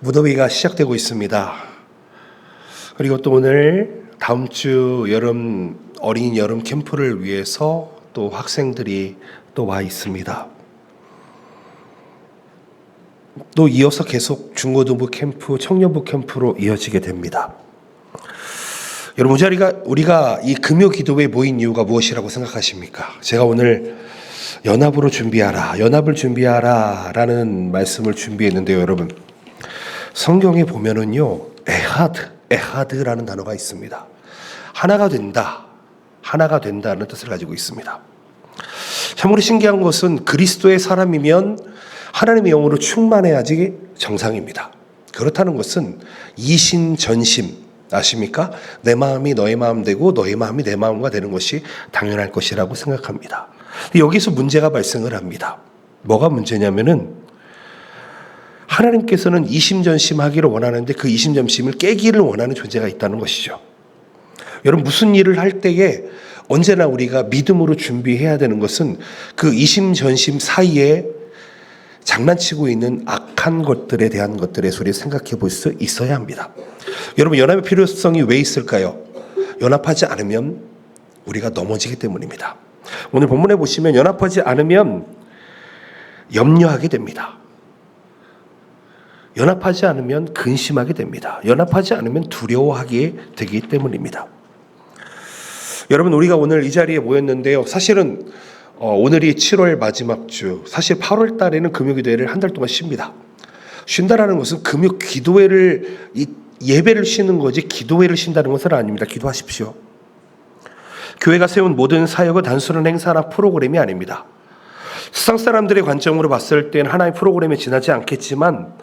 무더위가 시작되고 있습니다. 그리고 또 오늘 다음 주 어린이 여름 캠프를 위해서 또 학생들이 또 와 있습니다. 또 이어서 계속 중고등부 캠프, 청년부 캠프로 이어지게 됩니다. 여러분, 우리가 이 금요 기도회에 모인 이유가 무엇이라고 생각하십니까? 제가 오늘 연합을 준비하라 라는 말씀을 준비했는데요. 여러분, 성경에 보면은요, 에하드라는 단어가 있습니다. 하나가 된다는 뜻을 가지고 있습니다. 참으로 신기한 것은 그리스도의 사람이면 하나님의 영으로 충만해야지 정상입니다. 그렇다는 것은 이신전심, 아십니까? 내 마음이 너의 마음 되고 너의 마음이 내 마음과 되는 것이 당연할 것이라고 생각합니다. 여기서 문제가 발생을 합니다. 뭐가 문제냐면은 하나님께서는 이심전심하기를 원하는데 그 이심전심을 깨기를 원하는 존재가 있다는 것이죠. 여러분, 무슨 일을 할 때에 언제나 우리가 믿음으로 준비해야 되는 것은 그 이심전심 사이에 장난치고 있는 악한 것들에 대한 것들의 소리를 생각해 볼 수 있어야 합니다. 여러분, 연합의 필요성이 왜 있을까요? 연합하지 않으면 우리가 넘어지기 때문입니다. 오늘 본문에 보시면 연합하지 않으면 염려하게 됩니다. 연합하지 않으면 근심하게 됩니다. 연합하지 않으면 두려워하게 되기 때문입니다. 여러분, 우리가 오늘 이 자리에 모였는데요. 사실은 오늘이 7월 마지막 주, 사실 8월 달에는 금요기도회를 한 달 동안 쉽니다. 쉰다라는 것은 금요기도회를 예배를 쉬는 거지 기도회를 쉰다는 것은 아닙니다. 기도하십시오. 교회가 세운 모든 사역은 단순한 행사나 프로그램이 아닙니다. 세상 사람들의 관점으로 봤을 땐 하나의 프로그램에 지나지 않겠지만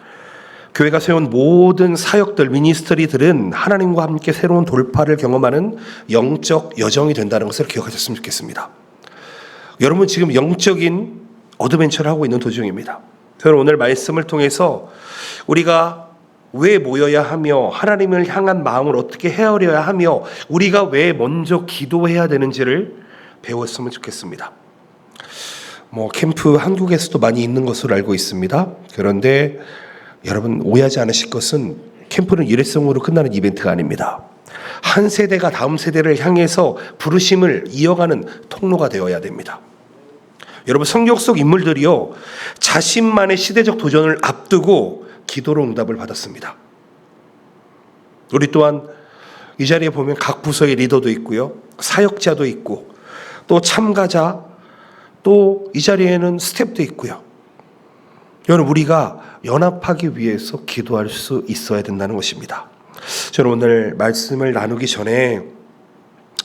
교회가 세운 모든 사역들, 미니스트리들은 하나님과 함께 새로운 돌파를 경험하는 영적 여정이 된다는 것을 기억하셨으면 좋겠습니다. 여러분, 지금 영적인 어드벤처를 하고 있는 도중입니다. 저는 오늘 말씀을 통해서 우리가 왜 모여야 하며 하나님을 향한 마음을 어떻게 헤아려야 하며 우리가 왜 먼저 기도해야 되는지를 배웠으면 좋겠습니다. 캠프 한국에서도 많이 있는 것으로 알고 있습니다. 그런데 여러분, 오해하지 않으실 것은 캠프는 일회성으로 끝나는 이벤트가 아닙니다. 한 세대가 다음 세대를 향해서 부르심을 이어가는 통로가 되어야 됩니다. 여러분, 성경 속 인물들이요, 자신만의 시대적 도전을 앞두고 기도로 응답을 받았습니다. 우리 또한 이 자리에 보면 각 부서의 리더도 있고요, 사역자도 있고, 또 참가자, 또 이 자리에는 스텝도 있고요. 여러분, 우리가 연합하기 위해서 기도할 수 있어야 된다는 것입니다. 저는 오늘 말씀을 나누기 전에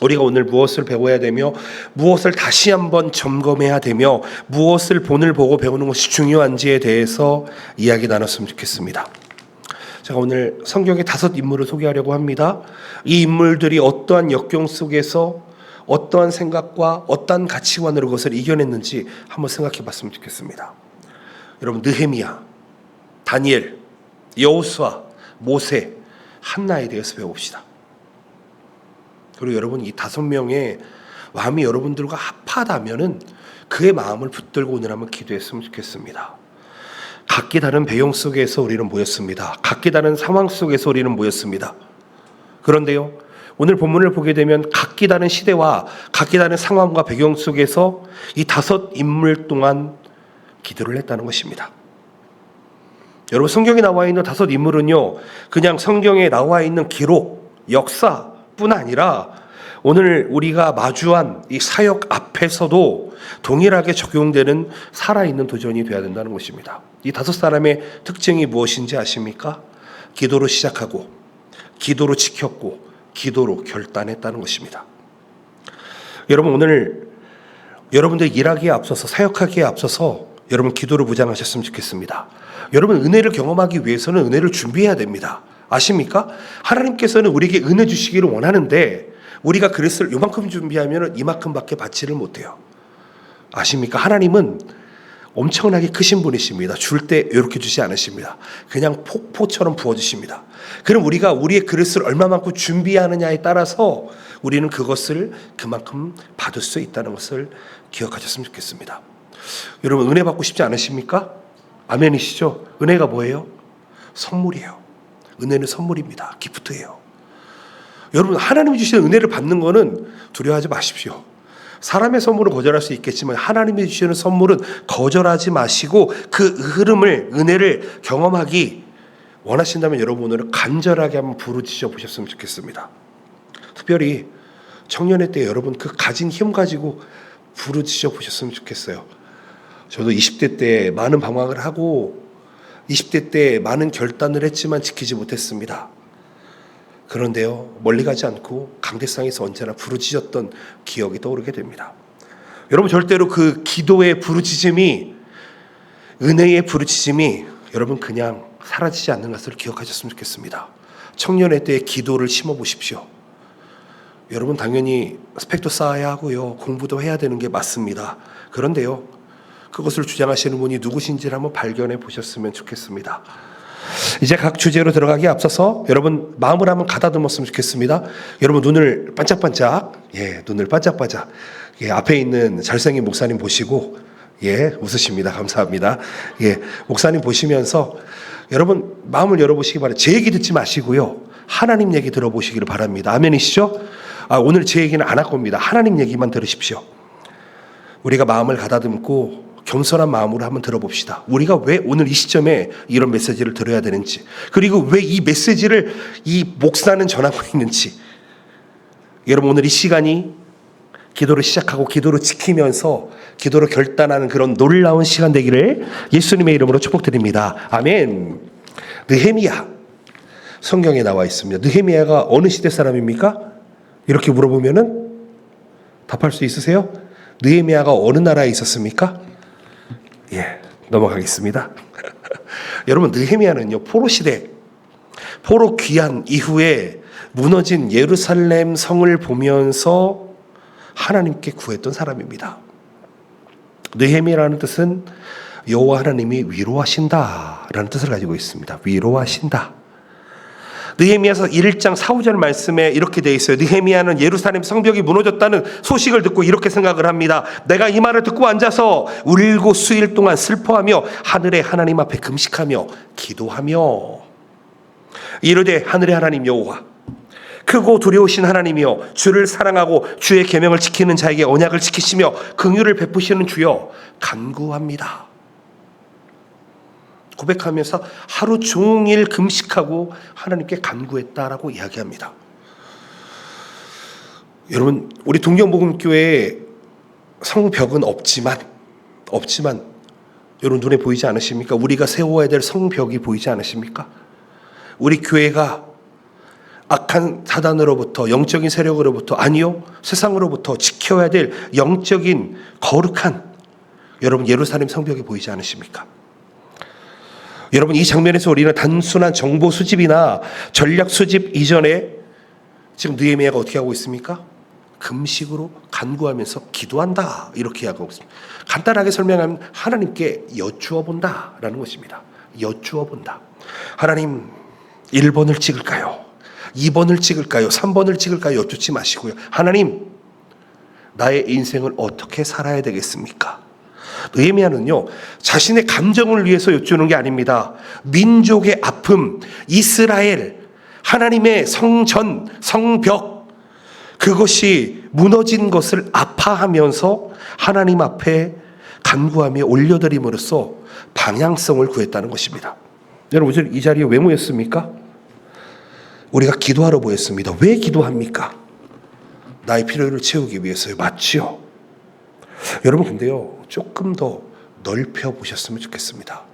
우리가 오늘 무엇을 배워야 되며 무엇을 다시 한번 점검해야 되며 무엇을 본을 보고 배우는 것이 중요한지에 대해서 이야기 나눴으면 좋겠습니다. 제가 오늘 성경의 5 인물을 소개하려고 합니다. 이 인물들이 어떠한 역경 속에서 어떠한 생각과 어떠한 가치관으로 그것을 이겨냈는지 한번 생각해 봤으면 좋겠습니다. 여러분, 느헤미야, 다니엘, 여호수아, 모세, 한나에 대해서 배워봅시다. 그리고 여러분, 이 5명의 마음이 여러분들과 합하다면은 그의 마음을 붙들고 오늘 한번 기도했으면 좋겠습니다. 각기 다른 배경 속에서 우리는 모였습니다. 각기 다른 상황 속에서 우리는 모였습니다. 그런데요, 오늘 본문을 보게 되면 각기 다른 시대와 각기 다른 상황과 배경 속에서 이 5 인물 동안 기도를 했다는 것입니다. 여러분, 성경에 나와 있는 5 인물은요, 그냥 성경에 나와 있는 기록, 역사뿐 아니라 오늘 우리가 마주한 이 사역 앞에서도 동일하게 적용되는 살아있는 도전이 되어야 된다는 것입니다. 이 5 사람의 특징이 무엇인지 아십니까? 기도로 시작하고, 기도로 지켰고, 기도로 결단했다는 것입니다. 여러분, 오늘 여러분들 일하기에 앞서서, 사역하기에 앞서서 여러분 기도를 무장하셨으면 좋겠습니다. 여러분, 은혜를 경험하기 위해서는 은혜를 준비해야 됩니다. 아십니까? 하나님께서는 우리에게 은혜 주시기를 원하는데 우리가 그릇을 요만큼 준비하면 이만큼밖에 받지를 못해요. 아십니까? 하나님은 엄청나게 크신 분이십니다. 줄 때 이렇게 주지 않으십니다. 그냥 폭포처럼 부어주십니다. 그럼 우리가 우리의 그릇을 얼마만큼 준비하느냐에 따라서 우리는 그것을 그만큼 받을 수 있다는 것을 기억하셨으면 좋겠습니다. 여러분, 은혜 받고 싶지 않으십니까? 아멘이시죠? 은혜가 뭐예요? 선물이에요. 은혜는 선물입니다. 기프트예요. 여러분, 하나님이 주시는 은혜를 받는 거는 두려워하지 마십시오. 사람의 선물은 거절할 수 있겠지만 하나님이 주시는 선물은 거절하지 마시고 그 흐름을, 은혜를 경험하기 원하신다면 여러분 오늘은 간절하게 한번 부르짖어 보셨으면 좋겠습니다. 특별히 청년의 때 여러분 그 가진 힘 가지고 부르짖어 보셨으면 좋겠어요. 저도 20대 때 많은 방황을 하고 20대 때 많은 결단을 했지만 지키지 못했습니다. 그런데요, 멀리 가지 않고 강대상에서 언제나 부르짖었던 기억이 떠오르게 됩니다. 여러분, 절대로 그 기도의 부르짖음이, 은혜의 부르짖음이 여러분 그냥 사라지지 않는 것을 기억하셨으면 좋겠습니다. 청년의 때에 기도를 심어보십시오. 여러분, 당연히 스펙도 쌓아야 하고요, 공부도 해야 되는 게 맞습니다. 그런데요, 그것을 주장하시는 분이 누구신지를 한번 발견해 보셨으면 좋겠습니다. 이제 각 주제로 들어가기에 앞서서 여러분 마음을 한번 가다듬었으면 좋겠습니다. 여러분 눈을 반짝반짝, 눈을 반짝반짝, 앞에 있는 잘생긴 목사님 보시고, 웃으십니다. 감사합니다. 목사님 보시면서 여러분 마음을 열어보시기 바랍니다. 제 얘기 듣지 마시고요, 하나님 얘기 들어보시기를 바랍니다. 아멘이시죠? 오늘 제 얘기는 안 할 겁니다. 하나님 얘기만 들으십시오. 우리가 마음을 가다듬고 겸손한 마음으로 한번 들어봅시다. 우리가 왜 오늘 이 시점에 이런 메시지를 들어야 되는지, 그리고 왜 이 메시지를 이 목사는 전하고 있는지. 여러분, 오늘 이 시간이 기도를 시작하고 기도를 지키면서 기도를 결단하는 그런 놀라운 시간 되기를 예수님의 이름으로 축복드립니다. 아멘. 느헤미야, 성경에 나와 있습니다. 느헤미야가 어느 시대 사람입니까? 이렇게 물어보면은 답할 수 있으세요? 느헤미야가 어느 나라에 있었습니까? 넘어가겠습니다. 여러분, 느헤미야는요, 포로 시대, 포로 귀환 이후에 무너진 예루살렘 성을 보면서 하나님께 구했던 사람입니다. 느헤미야라는 뜻은 여호와 하나님이 위로하신다라는 뜻을 가지고 있습니다. 위로하신다. 느헤미야서 1장 4-5절 말씀에 이렇게 되어 있어요. 느헤미야는 예루살렘 성벽이 무너졌다는 소식을 듣고 이렇게 생각을 합니다. 내가 이 말을 듣고 앉아서 울고 수일 동안 슬퍼하며 하늘의 하나님 앞에 금식하며 기도하며 이르되, 하늘의 하나님 여호와, 크고 두려우신 하나님이여, 주를 사랑하고 주의 계명을 지키는 자에게 언약을 지키시며 긍휼을 베푸시는 주여, 간구합니다. 고백하면서 하루 종일 금식하고 하나님께 간구했다라고 이야기합니다. 여러분, 우리 동경복음교회에 성벽은 없지만 여러분 눈에 보이지 않으십니까? 우리가 세워야 될 성벽이 보이지 않으십니까? 우리 교회가 악한 사단으로부터, 영적인 세력으로부터, 아니요, 세상으로부터 지켜야 될 영적인 거룩한 여러분 예루살렘 성벽이 보이지 않으십니까? 여러분, 이 장면에서 우리는 단순한 정보 수집이나 전략 수집 이전에 지금 느헤미야가 어떻게 하고 있습니까? 금식으로 간구하면서 기도한다, 이렇게 하고 있습니다. 간단하게 설명하면 하나님께 여쭈어 본다라는 것입니다. 여쭈어 본다. 하나님, 1번을 찍을까요? 2번을 찍을까요? 3번을 찍을까요? 여쭙지 마시고요, 하나님, 나의 인생을 어떻게 살아야 되겠습니까? 느헤미야는요, 자신의 감정을 위해서 여쭈는 게 아닙니다. 민족의 아픔, 이스라엘, 하나님의 성전, 성벽, 그것이 무너진 것을 아파하면서 하나님 앞에 간구하며 올려드림으로써 방향성을 구했다는 것입니다. 여러분, 이 자리에 왜 모였습니까? 우리가 기도하러 모였습니다. 왜 기도합니까? 나의 필요를 채우기 위해서요. 맞지요? 여러분, 근데요, 조금 더 넓혀 보셨으면 좋겠습니다.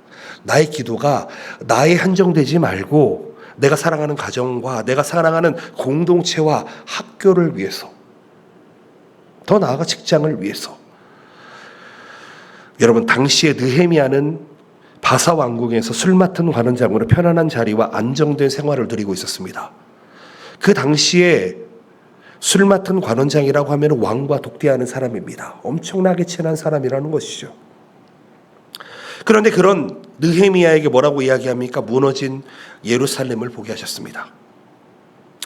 나의 기도가 나에 한정되지 말고 내가 사랑하는 가정과 내가 사랑하는 공동체와 학교를 위해서, 더 나아가 직장을 위해서. 여러분, 당시에 느헤미야는 바사 왕궁에서 술 맡은 관원장으로 편안한 자리와 안정된 생활을 누리고 있었습니다. 그 당시에 술 맡은 관원장이라고 하면 왕과 독대하는 사람입니다. 엄청나게 친한 사람이라는 것이죠. 그런데 그런 느헤미야에게 뭐라고 이야기합니까? 무너진 예루살렘을 보게 하셨습니다.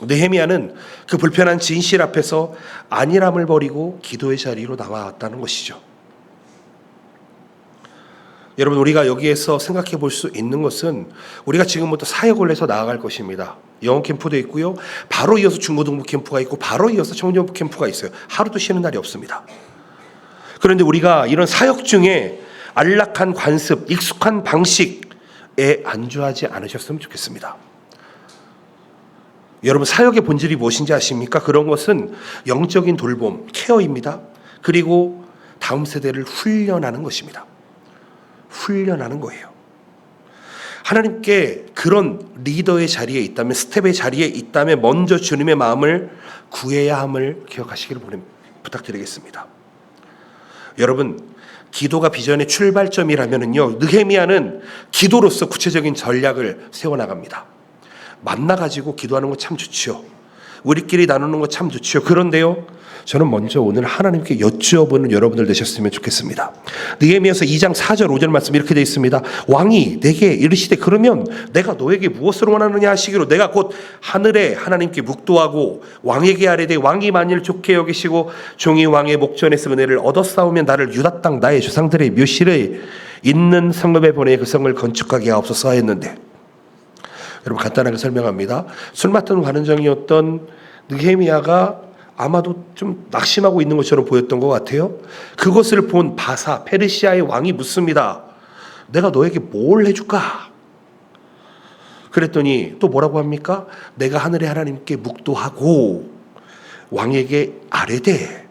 느헤미야는 그 불편한 진실 앞에서 안일함을 버리고 기도의 자리로 나왔다는 것이죠. 여러분, 우리가 여기에서 생각해 볼 수 있는 것은 우리가 지금부터 사역을 해서 나아갈 것입니다. 영어 캠프도 있고요. 바로 이어서 중고등부 캠프가 있고 바로 이어서 청년부 캠프가 있어요. 하루도 쉬는 날이 없습니다. 그런데 우리가 이런 사역 중에 안락한 관습, 익숙한 방식에 안주하지 않으셨으면 좋겠습니다. 여러분, 사역의 본질이 무엇인지 아십니까? 그런 것은 영적인 돌봄, 케어입니다. 그리고 다음 세대를 훈련하는 것입니다. 훈련하는 거예요. 하나님께 그런 리더의 자리에 있다면, 스텝의 자리에 있다면 먼저 주님의 마음을 구해야 함을 기억하시기를 부탁드리겠습니다. 여러분, 기도가 비전의 출발점이라면요, 느헤미야는 기도로서 구체적인 전략을 세워나갑니다. 만나가지고 기도하는 거 참 좋지요. 우리끼리 나누는 거 참 좋지요. 그런데요, 저는 먼저 오늘 하나님께 여쭈어보는 여러분들 되셨으면 좋겠습니다. 느헤미야서 2장 4절 5절 말씀 이렇게 되어 있습니다. 왕이 내게 이르시되 그러면 내가 너에게 무엇을 원하느냐 하시기로 내가 곧 하늘에 하나님께 묵도하고 왕에게 아뢰되 왕이 만일 좋게 여기시고 종이 왕의 목전에서 은혜를 얻었사오면 나를 유다 땅 나의 조상들의 묘실에 있는 성읍에 보내 그 성을 건축하게 하옵소서 하였는데, 여러분 간단하게 설명합니다. 술 맡은 관원장이었던 느헤미야가 아마도 좀 낙심하고 있는 것처럼 보였던 것 같아요. 그것을 본 바사 페르시아의 왕이 묻습니다. 내가 너에게 뭘 해줄까? 그랬더니 또 뭐라고 합니까? 내가 하늘의 하나님께 묵도하고 왕에게 아뢰되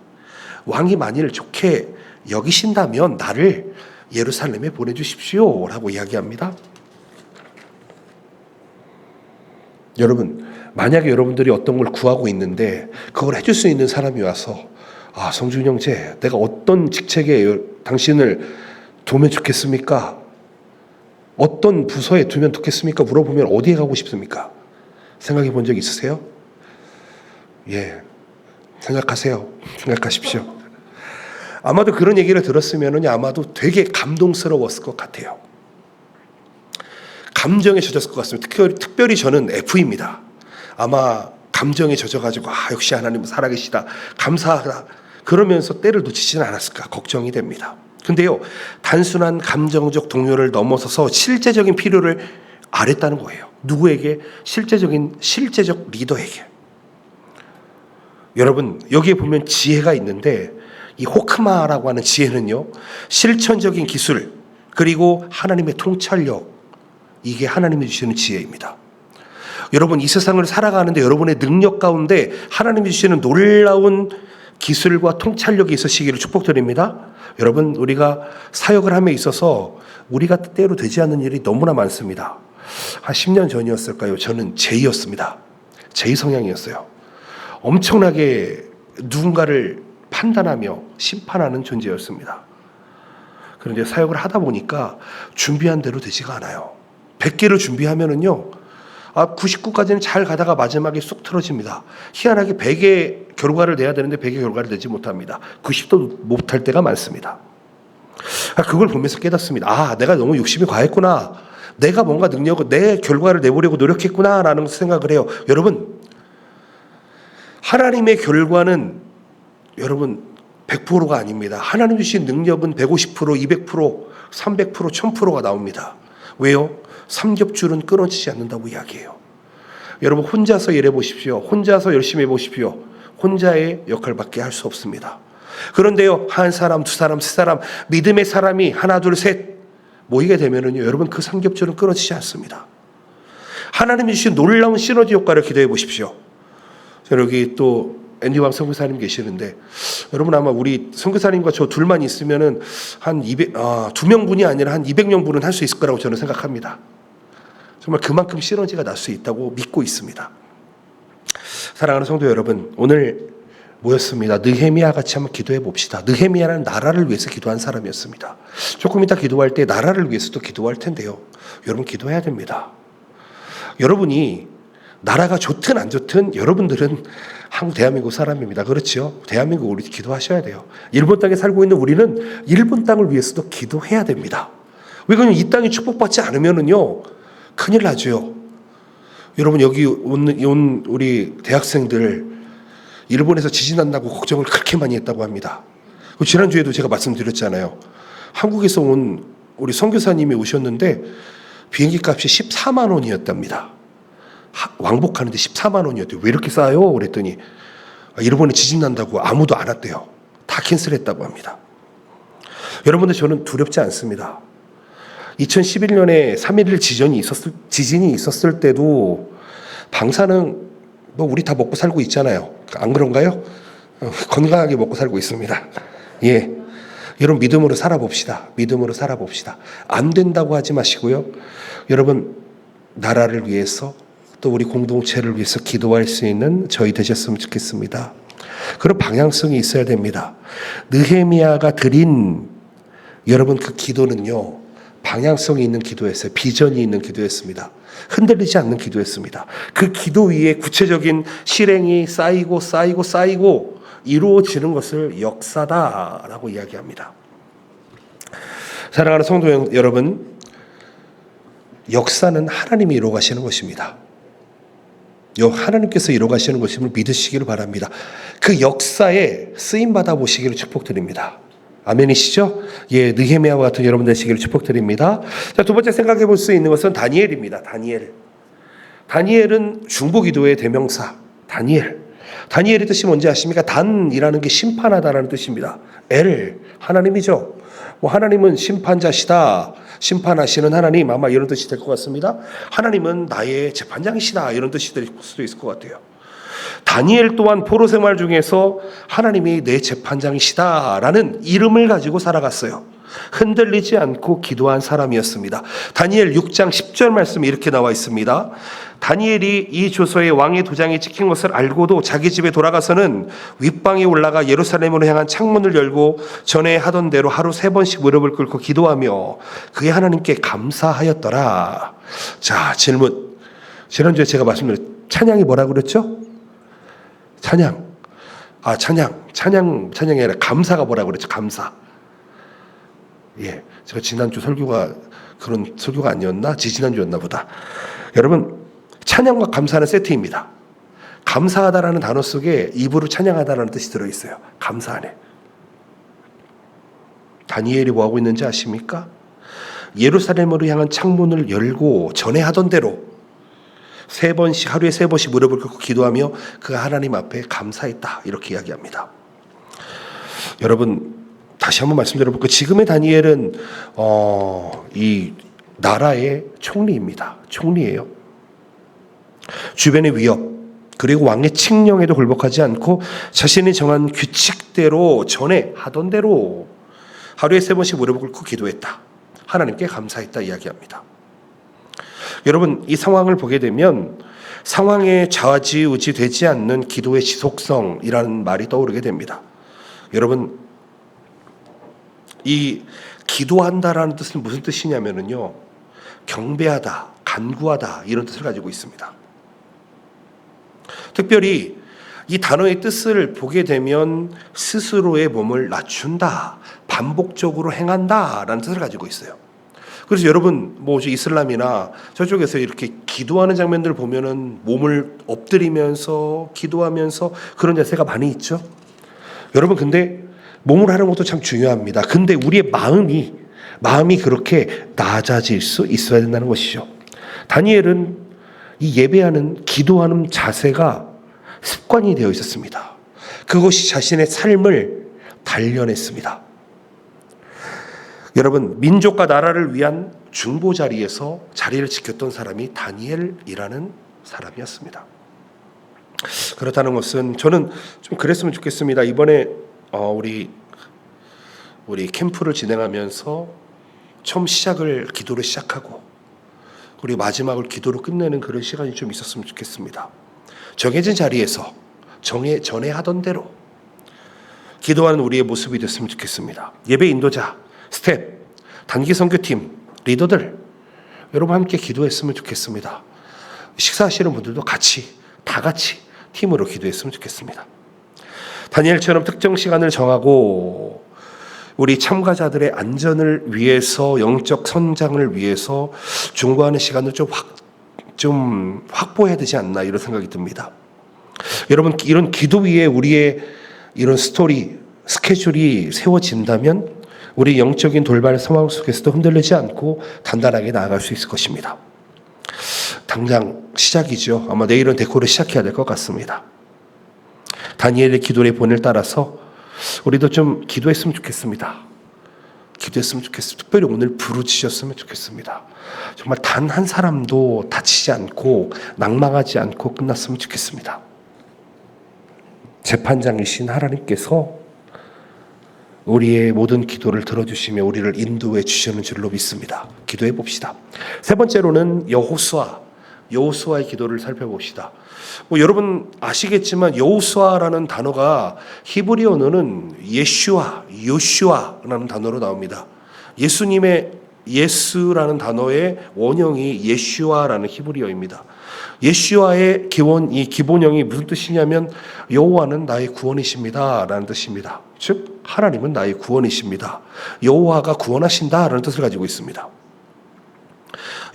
왕이 만일 좋게 여기신다면 나를 예루살렘에 보내주십시오 라고 이야기합니다. 여러분, 만약에 여러분들이 어떤 걸 구하고 있는데 그걸 해줄 수 있는 사람이 와서 성준 형제, 내가 어떤 직책에 당신을 두면 좋겠습니까? 어떤 부서에 두면 좋겠습니까? 물어보면 어디에 가고 싶습니까? 생각해 본 적 있으세요? 예, 생각하세요. 생각하십시오. 아마도 그런 얘기를 들었으면 아마도 되게 감동스러웠을 것 같아요. 감정에 젖었을 것 같습니다. 특별히 저는 F입니다. 아마 감정에 젖어가지고 역시 하나님은 살아계시다, 감사하다 그러면서 때를 놓치지는 않았을까 걱정이 됩니다. 근데요, 단순한 감정적 동요를 넘어서서 실제적인 필요를 아랬다는 거예요. 누구에게? 실제적 리더에게. 여러분, 여기에 보면 지혜가 있는데 이 호크마라고 하는 지혜는요, 실천적인 기술 그리고 하나님의 통찰력, 이게 하나님이 주시는 지혜입니다. 여러분, 이 세상을 살아가는데 여러분의 능력 가운데 하나님이 주시는 놀라운 기술과 통찰력이 있으시기를 축복드립니다. 여러분, 우리가 사역을 함에 있어서 우리가 뜻대로 되지 않는 일이 너무나 많습니다. 한 10년 전이었을까요? 저는 제이였습니다. 제이 성향이었어요. 엄청나게 누군가를 판단하며 심판하는 존재였습니다. 그런데 사역을 하다 보니까 준비한 대로 되지가 않아요. 100개를 준비하면은요, 99까지는 잘 가다가 마지막에 쑥 틀어집니다. 희한하게 100의 결과를 내야 되는데 100의 결과를 내지 못합니다. 90도 못할 때가 많습니다. 그걸 보면서 깨닫습니다. 내가 너무 욕심이 과했구나. 내가 뭔가 능력을, 내 결과를 내보려고 노력했구나 라는 생각을 해요. 여러분, 하나님의 결과는 여러분 100%가 아닙니다. 하나님 주신 능력은 150%, 200%, 300%, 1000%가 나옵니다. 왜요? 삼겹줄은 끊어지지 않는다고 이야기해요. 여러분, 혼자서 일해 보십시오. 혼자서 열심히 해보십시오. 혼자의 역할밖에 할 수 없습니다. 그런데요, 한 사람, 두 사람, 세 사람, 믿음의 사람이 하나, 둘, 셋 모이게 되면은요, 여러분 그 삼겹줄은 끊어지지 않습니다. 하나님이 주신 놀라운 시너지 효과를 기대해 보십시오. 여기 또 앤디왕 선교사님 계시는데, 여러분 아마 우리 선교사님과 저 둘만 있으면은 한 2명분이 아니라 한 200명분은 할 수 있을 거라고 저는 생각합니다. 정말 그만큼 시너지가 날 수 있다고 믿고 있습니다. 사랑하는 성도 여러분, 오늘 모였습니다. 느헤미야 같이 한번 기도해 봅시다. 느헤미야는 나라를 위해서 기도한 사람이었습니다. 조금 이따 기도할 때 나라를 위해서도 기도할 텐데요, 여러분 기도해야 됩니다. 여러분이 나라가 좋든 안 좋든 여러분들은 대한민국 사람입니다. 그렇죠? 대한민국 우리 기도하셔야 돼요. 일본 땅에 살고 있는 우리는 일본 땅을 위해서도 기도해야 됩니다. 왜 그러냐면 이 땅이 축복받지 않으면은요, 큰일 나죠. 여러분, 여기 온 우리 대학생들 일본에서 지진 난다고 걱정을 그렇게 많이 했다고 합니다. 지난주에도 제가 말씀드렸잖아요. 한국에서 온 우리 선교사님이 오셨는데 비행기 값이 14만 원이었답니다. 왕복하는데 14만 원이었대요. 왜 이렇게 싸요? 그랬더니 일본에 지진 난다고 아무도 안 왔대요. 다 캔슬했다고 합니다. 여러분들, 저는 두렵지 않습니다. 2011년에 3.11 지진이 있었을 때도 방사능 뭐 우리 다 먹고 살고 있잖아요. 안 그런가요? 건강하게 먹고 살고 있습니다. 예. 여러분, 믿음으로 살아봅시다. 믿음으로 살아봅시다. 안 된다고 하지 마시고요. 여러분, 나라를 위해서 또 우리 공동체를 위해서 기도할 수 있는 저희 되셨으면 좋겠습니다. 그런 방향성이 있어야 됩니다. 느헤미야가 드린 여러분 그 기도는요, 방향성이 있는 기도였어요. 비전이 있는 기도였습니다. 흔들리지 않는 기도였습니다. 그 기도 위에 구체적인 실행이 쌓이고 이루어지는 것을 역사다라고 이야기합니다. 사랑하는 성도 여러분, 역사는 하나님이 이루어가시는 것입니다. 하나님께서 이루어가시는 것임을 믿으시기를 바랍니다. 그 역사에 쓰임받아 보시기를 축복드립니다. 아멘이시죠? 예, 느헤미야와 같은 여러분 되시기를 축복드립니다. 자, 두 번째 생각해 볼 수 있는 것은 다니엘입니다. 다니엘은 중보기도의 대명사. 다니엘의 뜻이 뭔지 아십니까? 단이라는 게 심판하다라는 뜻입니다. 하나님이죠. 하나님은 심판자시다. 심판하시는 하나님, 아마 이런 뜻이 될 것 같습니다. 하나님은 나의 재판장이시다. 이런 뜻이 될 수도 있을 것 같아요. 다니엘 또한 포로 생활 중에서 하나님이 내 재판장이시다라는 이름을 가지고 살아갔어요. 흔들리지 않고 기도한 사람이었습니다. 다니엘 6장 10절 말씀이 이렇게 나와 있습니다. 다니엘이 이 조서에 왕의 도장이 찍힌 것을 알고도 자기 집에 돌아가서는 윗방에 올라가 예루살렘으로 향한 창문을 열고 전에 하던 대로 하루 3번씩 무릎을 꿇고 기도하며 그의 하나님께 감사하였더라. 자, 질문. 지난주에 제가 말씀드린 찬양이 뭐라고 그랬죠? 찬양이 아니라 감사가 뭐라고 그랬죠? 감사. 예, 제가 지난주 설교가 그런 설교가 아니었나? 지난주였나 보다. 여러분, 찬양과 감사는 세트입니다. 감사하다라는 단어 속에 입으로 찬양하다라는 뜻이 들어있어요. 감사하네. 다니엘이 뭐하고 있는지 아십니까? 예루살렘으로 향한 창문을 열고 전에 하던 대로 하루에 3번씩 무릎을 꿇고 기도하며 그 하나님 앞에 감사했다. 이렇게 이야기합니다. 여러분, 다시 한번 말씀드려볼게요. 지금의 다니엘은 이 나라의 총리입니다. 총리예요. 주변의 위협 그리고 왕의 칙령에도 굴복하지 않고 자신이 정한 규칙대로 전에 하던 대로 하루에 3번씩 무릎을 꿇고 기도했다. 하나님께 감사했다 이야기합니다. 여러분, 이 상황을 보게 되면 상황에 좌지우지 되지 않는 기도의 지속성이라는 말이 떠오르게 됩니다. 여러분, 이 기도한다라는 뜻은 무슨 뜻이냐면요, 경배하다, 간구하다 이런 뜻을 가지고 있습니다. 특별히 이 단어의 뜻을 보게 되면 스스로의 몸을 낮춘다, 반복적으로 행한다라는 뜻을 가지고 있어요. 그래서 여러분, 이슬람이나 저쪽에서 이렇게 기도하는 장면들을 보면은 몸을 엎드리면서 기도하면서 그런 자세가 많이 있죠. 여러분, 근데 몸을 하는 것도 참 중요합니다. 근데 우리의 마음이 그렇게 낮아질 수 있어야 된다는 것이죠. 다니엘은 이 예배하는, 기도하는 자세가 습관이 되어 있었습니다. 그것이 자신의 삶을 단련했습니다. 여러분, 민족과 나라를 위한 중보 자리에서 자리를 지켰던 사람이 다니엘이라는 사람이었습니다. 그렇다는 것은 저는 좀 그랬으면 좋겠습니다. 이번에 우리 캠프를 진행하면서 처음 시작을 기도로 시작하고 그리고 마지막을 기도로 끝내는 그런 시간이 좀 있었으면 좋겠습니다. 정해진 자리에서 전에 하던 대로 기도하는 우리의 모습이 됐으면 좋겠습니다. 예배 인도자, 스텝, 단기 선교팀, 리더들 여러분 함께 기도했으면 좋겠습니다. 식사하시는 분들도 다 같이 팀으로 기도했으면 좋겠습니다. 다니엘처럼 특정 시간을 정하고 우리 참가자들의 안전을 위해서, 영적 성장을 위해서 중보하는 시간을 좀 확보해야 되지 않나 이런 생각이 듭니다. 여러분, 이런 기도 위에 우리의 이런 스케줄이 세워진다면 우리 영적인 돌발 상황 속에서도 흔들리지 않고 단단하게 나아갈 수 있을 것입니다. 당장 시작이죠. 아마 내일은 데코를 시작해야 될 것 같습니다. 다니엘의 기도의 본을 따라서 우리도 좀 기도했으면 좋겠습니다. 기도했으면 좋겠습니다. 특별히 오늘 부르짖었으면 좋겠습니다. 정말 단 한 사람도 다치지 않고 낙망하지 않고 끝났으면 좋겠습니다. 재판장이신 하나님께서 우리의 모든 기도를 들어주시며 우리를 인도해 주시는 줄로 믿습니다. 기도해 봅시다. 세 번째로는 여호수아의 기도를 살펴봅시다. 여러분 아시겠지만 여호수아라는 단어가 히브리 언어는 요슈아라는 단어로 나옵니다. 예수라는 단어의 원형이 예슈아라는 히브리어입니다. 예슈아의 기본형이 무슨 뜻이냐면 여호와는 나의 구원이십니다 라는 뜻입니다. 즉 하나님은 나의 구원이십니다. 여호와가 구원하신다 라는 뜻을 가지고 있습니다.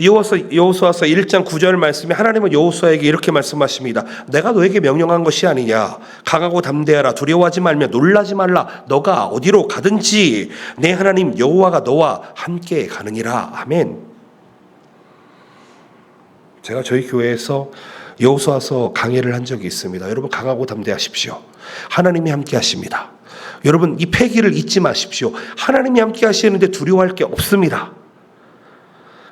여호수아서 1장 9절 말씀에 하나님은 여호수아에게 이렇게 말씀하십니다. 내가 너에게 명령한 것이 아니냐. 강하고 담대하라. 두려워하지 말며 놀라지 말라. 너가 어디로 가든지 내 하나님 여호와가 너와 함께 가느니라. 아멘. 제가 저희 교회에서 여호수아서 강해를 한 적이 있습니다. 여러분 강하고 담대하십시오. 하나님이 함께 하십니다. 여러분 이 패기를 잊지 마십시오. 하나님이 함께 하시는데 두려워할 게 없습니다.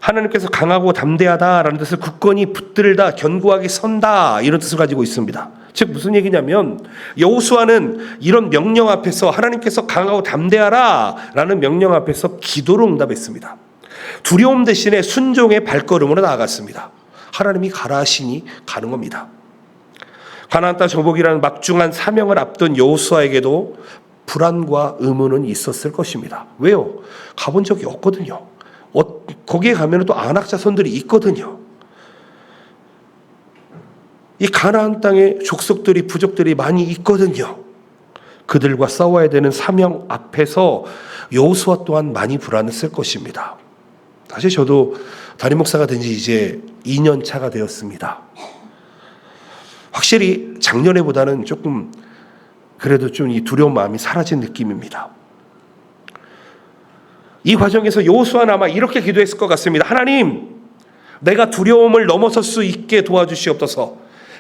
하나님께서 강하고 담대하다라는 뜻을 굳건히 붙들다, 견고하게 선다 이런 뜻을 가지고 있습니다. 즉 무슨 얘기냐면 여호수아는 이런 명령 앞에서 하나님께서 강하고 담대하라라는 명령 앞에서 기도로 응답했습니다. 두려움 대신에 순종의 발걸음으로 나아갔습니다. 하나님이 가라 하시니 가는 겁니다. 가나안 땅 정복이라는 막중한 사명을 앞둔 여호수아에게도 불안과 의문은 있었을 것입니다. 왜요? 가본 적이 없거든요. 거기에 가면 또 안악자손들이 있거든요. 이 가나안 땅에 족속들이 부족들이 많이 있거든요. 그들과 싸워야 되는 사명 앞에서 여호수아 또한 많이 불안했을 것입니다. 사실 저도 담임 목사가 된 지 이제 2년 차가 되었습니다. 확실히 작년에보다는 조금 그래도 좀 이 두려운 마음이 사라진 느낌입니다. 이 과정에서 여호수아는 아마 이렇게 기도했을 것 같습니다. 하나님, 내가 두려움을 넘어설 수 있게 도와주시옵소서.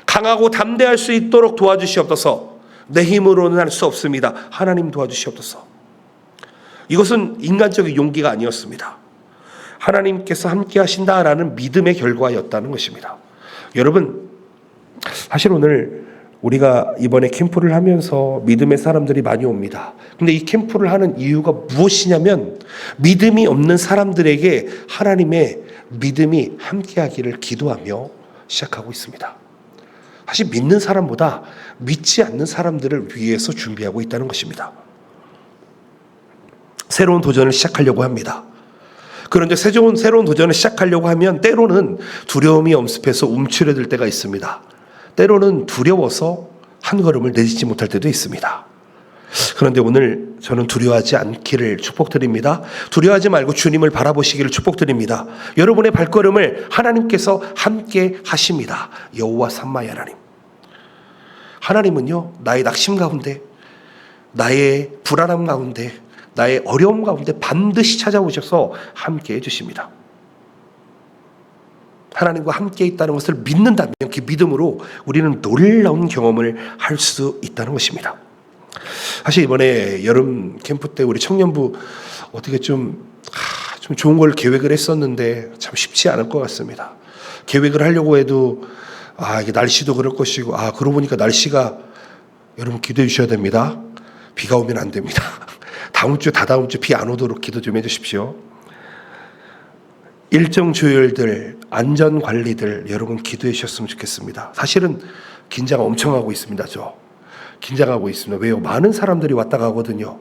강하고 담대할 수 있도록 도와주시옵소서. 내 힘으로는 할 수 없습니다. 하나님 도와주시옵소서. 이것은 인간적인 용기가 아니었습니다. 하나님께서 함께 하신다라는 믿음의 결과였다는 것입니다. 여러분, 사실 오늘 우리가 이번에 캠프를 하면서 믿음의 사람들이 많이 옵니다. 근데 이 캠프를 하는 이유가 무엇이냐면 믿음이 없는 사람들에게 하나님의 믿음이 함께하기를 기도하며 시작하고 있습니다. 사실 믿는 사람보다 믿지 않는 사람들을 위해서 준비하고 있다는 것입니다. 새로운 도전을 시작하려고 합니다. 그런데 새로운 도전을 시작하려고 하면 때로는 두려움이 엄습해서 움츠러들 때가 있습니다. 때로는 두려워서 한 걸음을 내딛지 못할 때도 있습니다. 그런데 오늘 저는 두려워하지 않기를 축복드립니다. 두려워하지 말고 주님을 바라보시기를 축복드립니다. 여러분의 발걸음을 하나님께서 함께 하십니다. 여호와 삼마의 하나님. 하나님은요, 나의 낙심 가운데, 나의 불안함 가운데, 나의 어려움 가운데 반드시 찾아오셔서 함께 해주십니다. 하나님과 함께 있다는 것을 믿는다면 그 믿음으로 우리는 놀라운 경험을 할 수 있다는 것입니다. 사실 이번에 여름 캠프 때 우리 청년부 어떻게 좀 좋은 걸 계획을 했었는데 참 쉽지 않을 것 같습니다. 계획을 하려고 해도 이게 날씨도 그럴 것이고 그러고 보니까 날씨가 여러분 기도해 주셔야 됩니다. 비가 오면 안 됩니다. 다음 주 다다음 주 비 안 오도록 기도 좀 해주십시오. 일정 조율들, 안전 관리들 여러분 기도해 주셨으면 좋겠습니다. 사실은 긴장 엄청 하고 있습니다. 긴장하고 있습니다. 왜요? 많은 사람들이 왔다 가거든요.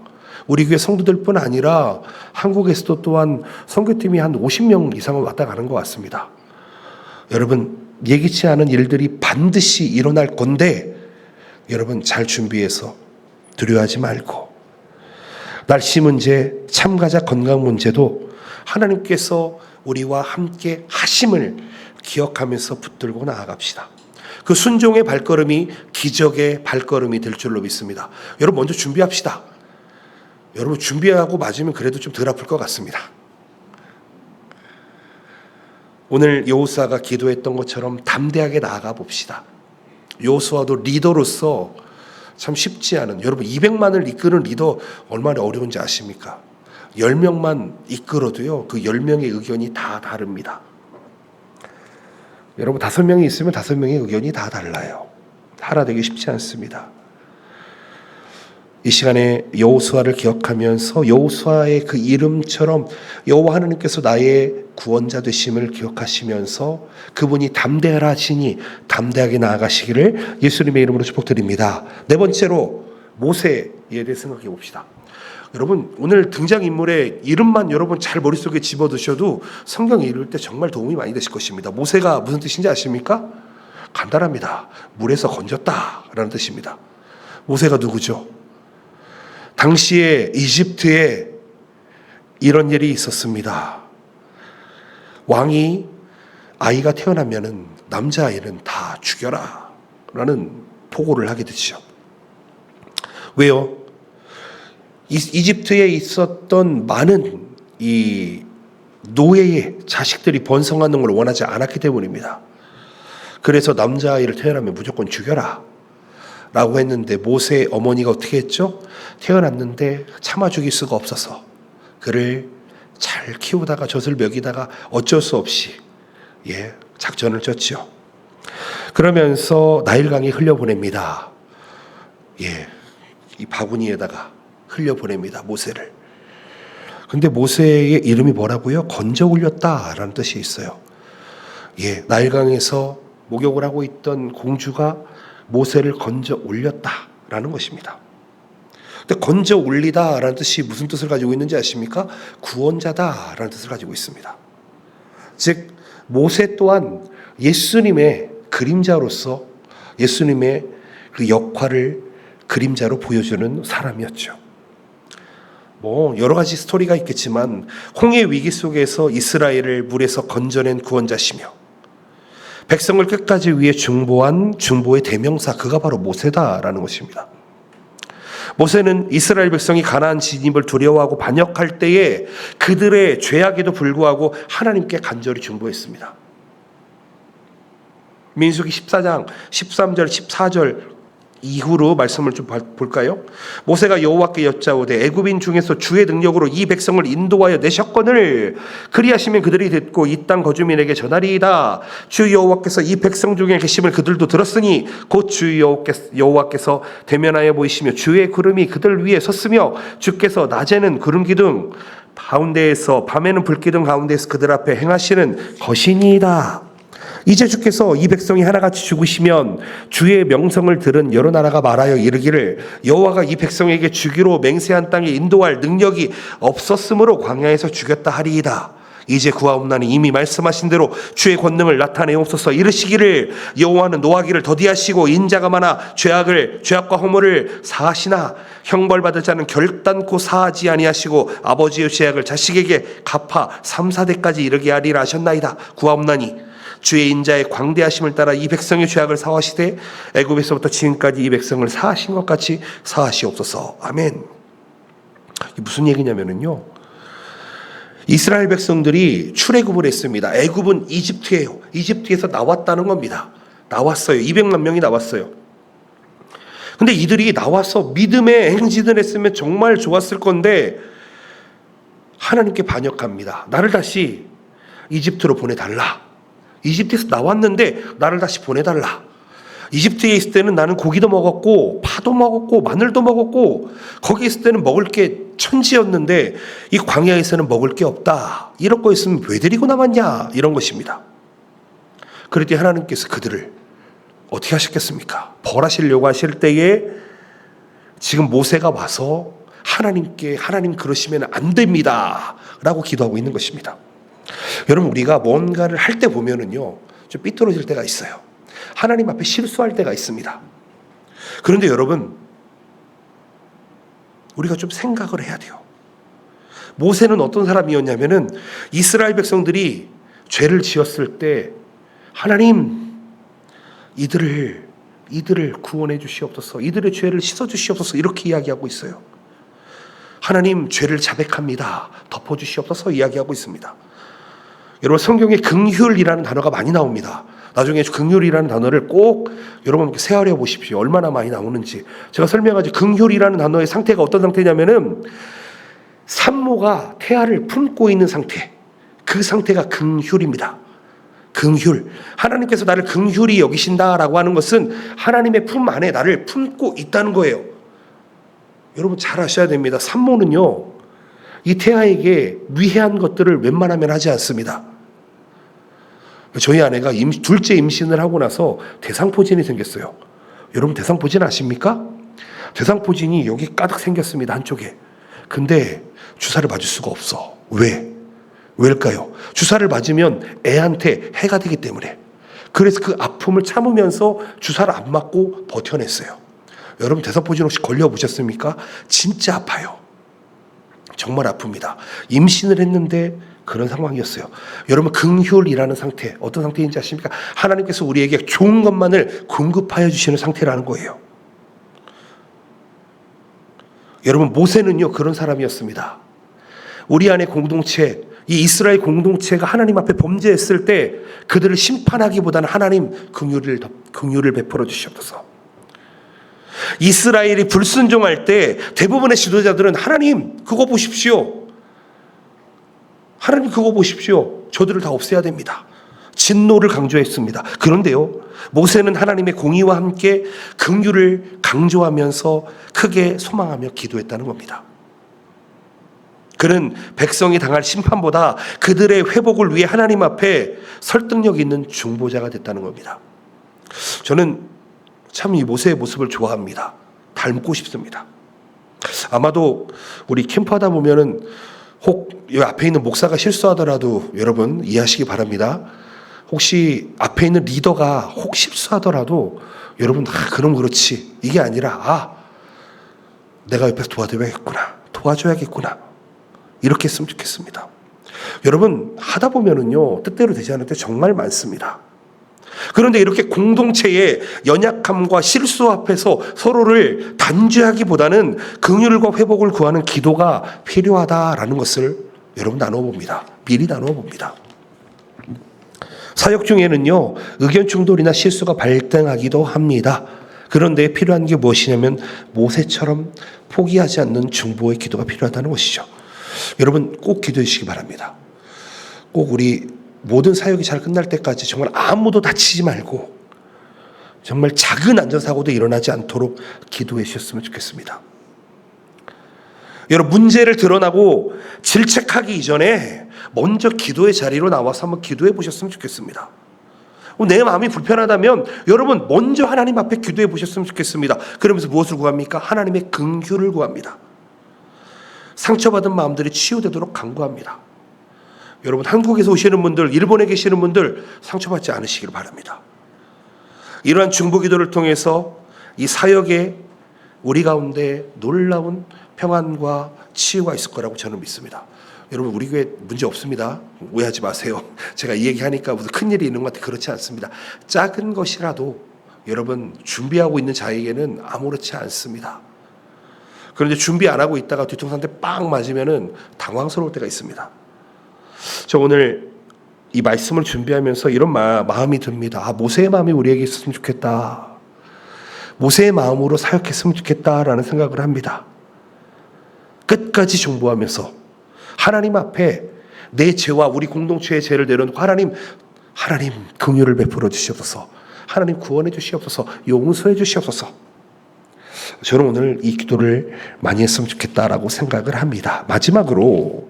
우리 교회 성도들뿐 아니라 한국에서도 또한 선교팀이 한 50명 이상은 왔다 가는 것 같습니다. 여러분 예기치 않은 일들이 반드시 일어날 건데 여러분 잘 준비해서 두려워하지 말고 날씨 문제, 참가자 건강 문제도 하나님께서 우리와 함께 하심을 기억하면서 붙들고 나아갑시다. 그 순종의 발걸음이 기적의 발걸음이 될 줄로 믿습니다. 여러분 먼저 준비합시다. 여러분 준비하고 맞으면 그래도 좀 덜 아플 것 같습니다. 오늘 여호수아가 기도했던 것처럼 담대하게 나아가 봅시다. 여호수아도 리더로서 참 쉽지 않은, 여러분 200만을 이끄는 리더 얼마나 어려운지 아십니까? 10명만 이끌어도요, 그 10명의 의견이 다 다릅니다. 여러분 5명이 있으면 5명의 의견이 다 달라요. 하나 되기 쉽지 않습니다. 이 시간에 여호수아를 기억하면서 여호수아의 그 이름처럼 여호와 하나님께서 나의 구원자 되심을 기억하시면서 그분이 담대하라 하시니 담대하게 나아가시기를 예수님의 이름으로 축복드립니다. 네 번째로 모세에 대해 생각해 봅시다. 여러분 오늘 등장인물의 이름만 여러분 잘 머릿속에 집어두셔도 성경 읽을 때 정말 도움이 많이 되실 것입니다. 모세가 무슨 뜻인지 아십니까? 간단합니다. 물에서 건졌다라는 뜻입니다. 모세가 누구죠? 당시에 이집트에 이런 일이 있었습니다. 왕이 아이가 태어나면은 남자아이는 다 죽여라 라는 보고를 하게 되죠. 왜요? 이집트에 있었던 많은 이 노예의 자식들이 번성하는 걸 원하지 않았기 때문입니다. 그래서 남자아이를 태어나면 무조건 죽여라 라고 했는데 모세의 어머니가 어떻게 했죠? 태어났는데 참아 죽일 수가 없어서 그를 잘 키우다가 젖을 먹이다가 어쩔 수 없이 작전을 짰죠. 그러면서 나일강에 흘려보냅니다. 이 바구니에다가 흘려보냅니다. 모세를. 근데 모세의 이름이 뭐라고요? 건져 올렸다라는 뜻이 있어요. 나일강에서 목욕을 하고 있던 공주가 모세를 건져 올렸다라는 것입니다. 근데 건져 올리다라는 뜻이 무슨 뜻을 가지고 있는지 아십니까? 구원자다라는 뜻을 가지고 있습니다. 즉 모세 또한 예수님의 그림자로서 예수님의 그 역할을 그림자로 보여주는 사람이었죠. 여러 가지 스토리가 있겠지만 홍해 위기 속에서 이스라엘을 물에서 건져낸 구원자시며 백성을 끝까지 위해 중보한 중보의 대명사, 그가 바로 모세다라는 것입니다. 모세는 이스라엘 백성이 가나안 진입을 두려워하고 반역할 때에 그들의 죄악에도 불구하고 하나님께 간절히 중보했습니다. 민수기 14장 13절 14절 이후로 말씀을 좀 볼까요? 모세가 여호와께 여짜오되 애굽인 중에서 주의 능력으로 이 백성을 인도하여 내셨거늘 그리하시면 그들이 듣고 이 땅 거주민에게 전하리이다. 주 여호와께서 이 백성 중에 계심을 그들도 들었으니 곧 주 여호와께서 대면하여 보이시며 주의 구름이 그들 위에 섰으며 주께서 낮에는 구름 기둥 가운데에서 밤에는 불 기둥 가운데에서 그들 앞에 행하시는 것이니이다. 이제 주께서 이 백성이 하나같이 죽으시면 주의 명성을 들은 여러 나라가 말하여 이르기를 여호와가 이 백성에게 주기로 맹세한 땅에 인도할 능력이 없었으므로 광야에서 죽였다 하리이다. 이제 구하옵나니 이미 말씀하신 대로 주의 권능을 나타내옵소서. 이르시기를 여호와는 노하기를 더디하시고 인자가 많아 죄악과 허물을 사하시나 형벌받을 자는 결단코 사하지 아니하시고 아버지의 죄악을 자식에게 갚아 3, 4대까지 이르게 하리라 하셨나이다. 구하옵나니 주의 인자의 광대하심을 따라 이 백성의 죄악을 사하시되 애굽에서부터 지금까지 이 백성을 사하신 것 같이 사하시옵소서. 아멘. 이게 무슨 얘기냐면요, 이스라엘 백성들이 출애굽을 했습니다. 애굽은 이집트예요. 이집트에서 나왔다는 겁니다. 나왔어요. 200만 명이 나왔어요. 근데 이들이 나와서 믿음의 행진을 했으면 정말 좋았을 건데 하나님께 반역합니다. 나를 다시 이집트로 보내달라. 이집트에서 나왔는데 나를 다시 보내달라. 이집트에 있을 때는 나는 고기도 먹었고 파도 먹었고 마늘도 먹었고 거기 있을 때는 먹을 게 천지였는데 이 광야에서는 먹을 게 없다. 이런 거 있으면 왜 데리고 남았냐, 이런 것입니다. 그랬더니 하나님께서 그들을 어떻게 하셨겠습니까? 벌하시려고 하실 때에 지금 모세가 와서 하나님 그러시면 안 됩니다 라고 기도하고 있는 것입니다. 여러분 우리가 뭔가를 할 때 보면은요 좀 삐뚤어질 때가 있어요. 하나님 앞에 실수할 때가 있습니다. 그런데 여러분 우리가 좀 생각을 해야 돼요. 모세는 어떤 사람이었냐면은 이스라엘 백성들이 죄를 지었을 때 하나님 이들을 구원해 주시옵소서, 이들의 죄를 씻어 주시옵소서, 이렇게 이야기하고 있어요. 하나님 죄를 자백합니다. 덮어주시옵소서 이야기하고 있습니다. 여러분 성경에 긍휼이라는 단어가 많이 나옵니다. 나중에 긍휼이라는 단어를 꼭 여러분 세하려 보십시오. 얼마나 많이 나오는지. 제가 설명하지 긍휼이라는 단어의 상태가 어떤 상태냐면은 산모가 태아를 품고 있는 상태. 그 상태가 긍휼입니다. 긍휼. 하나님께서 나를 긍휼히 여기신다라고 하는 것은 하나님의 품 안에 나를 품고 있다는 거예요. 여러분 잘 아셔야 됩니다. 산모는요, 이 태아에게 미해한 것들을 웬만하면 하지 않습니다. 저희 아내가 둘째 임신을 하고 나서 대상포진이 생겼어요. 여러분 대상포진 아십니까? 대상포진이 여기 가득 생겼습니다. 한쪽에. 근데 주사를 맞을 수가 없어. 왜일까요? 주사를 맞으면 애한테 해가 되기 때문에. 그래서 그 아픔을 참으면서 주사를 안 맞고 버텨냈어요. 여러분 대상포진 혹시 걸려보셨습니까? 진짜 아파요. 정말 아픕니다. 임신을 했는데 그런 상황이었어요. 여러분 긍휼이라는 상태 어떤 상태인지 아십니까? 하나님께서 우리에게 좋은 것만을 공급하여 주시는 상태라는 거예요. 여러분 모세는요 그런 사람이었습니다. 우리 안에 공동체, 이 이스라엘 공동체가 하나님 앞에 범죄했을 때 그들을 심판하기보다는 하나님 긍휼을 베풀어 주시옵소서. 이스라엘이 불순종할 때 대부분의 지도자들은 하나님 그거 보십시오. 하나님 그거 보십시오. 저들을 다 없애야 됩니다. 진노를 강조했습니다. 그런데요, 모세는 하나님의 공의와 함께 긍휼을 강조하면서 크게 소망하며 기도했다는 겁니다. 그는 백성이 당할 심판보다 그들의 회복을 위해 하나님 앞에 설득력 있는 중보자가 됐다는 겁니다. 저는 참 이 모세의 모습을 좋아합니다. 닮고 싶습니다. 아마도 우리 캠프하다 보면은 혹 이 앞에 있는 목사가 실수하더라도 여러분 이해하시기 바랍니다. 혹시 앞에 있는 리더가 혹 실수하더라도 여러분 그럼 그렇지 이게 아니라 내가 옆에서 도와줘야겠구나 이렇게 했으면 좋겠습니다. 여러분 하다 보면은요 뜻대로 되지 않을 때 정말 많습니다. 그런데 이렇게 공동체의 연약함과 실수 앞에서 서로를 단죄하기보다는 긍휼과 회복을 구하는 기도가 필요하다라는 것을 여러분 미리 나누어 봅니다. 사역 중에는요 의견 충돌이나 실수가 발생하기도 합니다. 그런데 필요한 게 무엇이냐면 모세처럼 포기하지 않는 중보의 기도가 필요하다는 것이죠. 여러분 꼭 기도해 주시기 바랍니다. 꼭 우리 모든 사역이 잘 끝날 때까지 정말 아무도 다치지 말고 정말 작은 안전사고도 일어나지 않도록 기도해 주셨으면 좋겠습니다. 여러분 문제를 드러나고 질책하기 이전에 먼저 기도의 자리로 나와서 한번 기도해 보셨으면 좋겠습니다. 내 마음이 불편하다면 여러분 먼저 하나님 앞에 기도해 보셨으면 좋겠습니다. 그러면서 무엇을 구합니까? 하나님의 긍휼을 구합니다. 상처받은 마음들이 치유되도록 간구합니다. 여러분 한국에서 오시는 분들, 일본에 계시는 분들 상처받지 않으시길 바랍니다. 이러한 중보기도를 통해서 이 사역에 우리 가운데 놀라운 평안과 치유가 있을 거라고 저는 믿습니다. 여러분 우리 교회 문제 없습니다. 오해하지 마세요. 제가 이 얘기하니까 무슨 큰일이 있는 것 같아. 그렇지 않습니다. 작은 것이라도 여러분 준비하고 있는 자에게는 아무렇지 않습니다. 그런데 준비 안 하고 있다가 뒤통수한테 빵 맞으면은 당황스러울 때가 있습니다. 저 오늘 이 말씀을 준비하면서 이런 마음이 듭니다. 모세의 마음이 우리에게 있었으면 좋겠다. 모세의 마음으로 사역했으면 좋겠다라는 생각을 합니다. 끝까지 중보하면서 하나님 앞에 내 죄와 우리 공동체의 죄를 내려놓고 하나님 긍휼을 베풀어 주시옵소서. 하나님 구원해 주시옵소서. 용서해 주시옵소서. 저는 오늘 이 기도를 많이 했으면 좋겠다라고 생각을 합니다. 마지막으로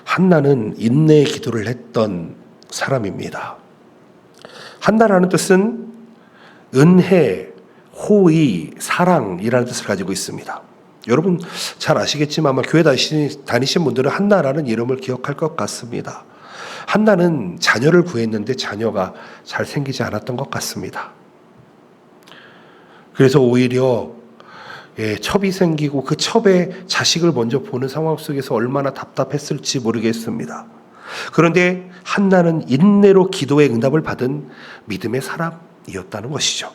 한나는 인내의 기도를 했던 사람입니다. 한나라는 뜻은 은혜, 호의, 사랑이라는 뜻을 가지고 있습니다. 여러분 잘 아시겠지만 아마 교회 다니신 분들은 한나라는 이름을 기억할 것 같습니다. 한나는 자녀를 구했는데 자녀가 잘 생기지 않았던 것 같습니다. 그래서 오히려 첩이 생기고 그 첩의 자식을 먼저 보는 상황 속에서 얼마나 답답했을지 모르겠습니다. 그런데 한나는 인내로 기도의 응답을 받은 믿음의 사람이었다는 것이죠.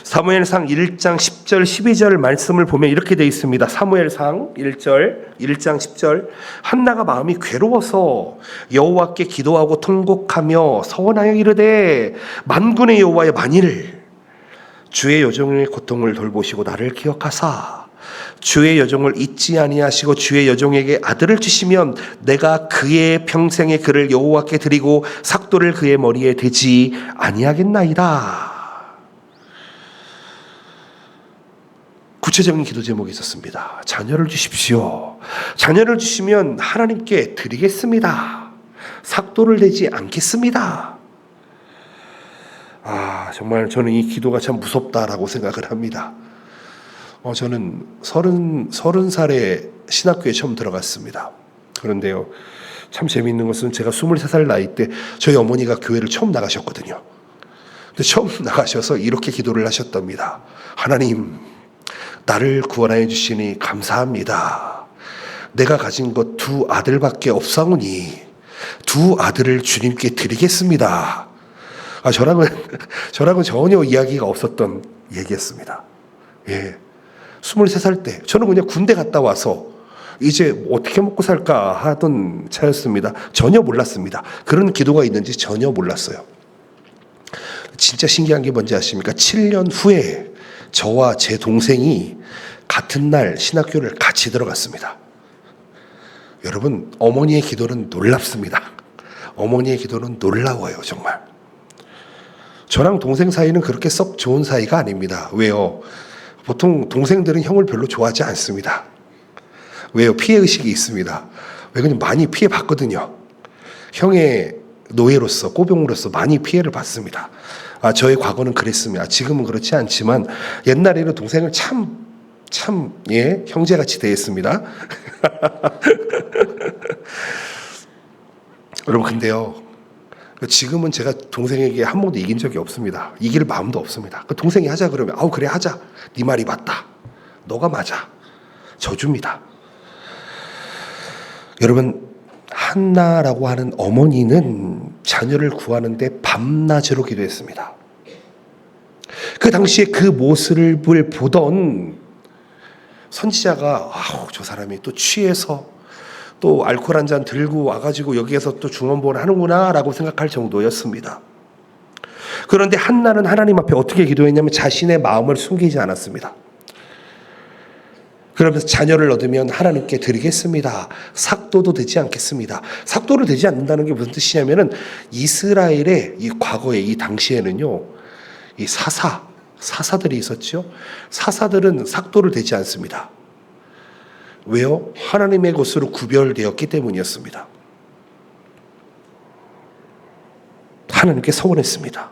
사무엘상 1장 10절 12절 말씀을 보면 이렇게 되어 있습니다. 사무엘상 1장 10절 한나가 마음이 괴로워서 여호와께 기도하고 통곡하며 서원하여 이르되 만군의 여호와의 만일 주의 여종의 고통을 돌보시고 나를 기억하사 주의 여종을 잊지 아니하시고 주의 여종에게 아들을 주시면 내가 그의 평생의 그를 여호와께 드리고 삭도를 그의 머리에 대지 아니하겠나이다. 구체적인 기도 제목이 있었습니다. 자녀를 주십시오. 자녀를 주시면 하나님께 드리겠습니다. 삭도를 내지 않겠습니다. 정말 저는 이 기도가 참 무섭다라고 생각을 합니다. 저는 30살에 신학교에 처음 들어갔습니다. 그런데요, 참 재미있는 것은 제가 23살 나이 때 저희 어머니가 교회를 처음 나가셨거든요. 근데 처음 나가셔서 이렇게 기도를 하셨답니다. 하나님, 나를 구원하여 주시니 감사합니다. 내가 가진 것 2 아들밖에 없사오니 2 아들을 주님께 드리겠습니다. 저랑은 전혀 이야기가 없었던 얘기였습니다. 예. 23살 때 저는 그냥 군대 갔다 와서 이제 어떻게 먹고 살까 하던 차였습니다. 전혀 몰랐습니다. 그런 기도가 있는지 전혀 몰랐어요. 진짜 신기한 게 뭔지 아십니까? 7년 후에 저와 제 동생이 같은 날 신학교를 같이 들어갔습니다. 여러분, 어머니의 기도는 놀랍습니다. 어머니의 기도는 놀라워요, 정말. 저랑 동생 사이는 그렇게 썩 좋은 사이가 아닙니다. 왜요? 보통 동생들은 형을 별로 좋아하지 않습니다. 왜요? 피해의식이 있습니다. 왜냐면 많이 피해봤거든요. 형의 노예로서, 꼬병으로서 많이 피해를 받습니다. 저의 과거는 그랬습니다. 지금은 그렇지 않지만 옛날에는 동생을 형제같이 대했습니다. 여러분, 근데요, 지금은 제가 동생에게 한 번도 이긴 적이 없습니다. 이길 마음도 없습니다. 동생이 하자 그러면 그래 하자. 네 말이 맞다. 너가 맞아. 져줍니다. 여러분, 한나라고 하는 어머니는 자녀를 구하는데 밤낮으로 기도했습니다. 그 당시에 그 모습을 보던 선지자가 저 사람이 또 취해서 또 알코올 한 잔 들고 와가지고 여기에서 또 중언부언 하는구나 라고 생각할 정도였습니다. 그런데 한나는 하나님 앞에 어떻게 기도했냐면 자신의 마음을 숨기지 않았습니다. 그러면서 자녀를 얻으면 하나님께 드리겠습니다. 삭도도 되지 않겠습니다. 삭도를 되지 않는다는 게 무슨 뜻이냐면은 이스라엘의 이 과거에 이 당시에는요, 이 사사들이 있었죠. 사사들은 삭도를 되지 않습니다. 왜요? 하나님의 것으로 구별되었기 때문이었습니다. 하나님께 서원했습니다.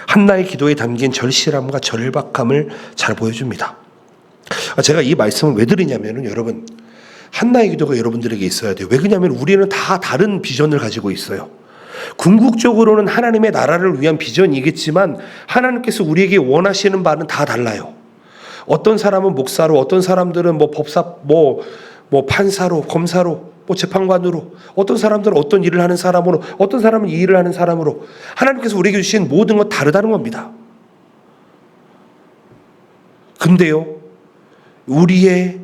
한나의 기도에 담긴 절실함과 절박함을 잘 보여줍니다. 제가 이 말씀을 왜 드리냐면은 여러분, 한나의 기도가 여러분들에게 있어야 돼요. 왜 그러냐면 우리는 다 다른 비전을 가지고 있어요. 궁극적으로는 하나님의 나라를 위한 비전이겠지만 하나님께서 우리에게 원하시는 바는 다 달라요. 어떤 사람은 목사로, 어떤 사람들은 법사, 판사로, 검사로, 재판관으로, 어떤 사람들은 어떤 일을 하는 사람으로, 어떤 사람은 이 일을 하는 사람으로 하나님께서 우리에게 주신 모든 건 다르다는 겁니다. 근데요, 우리의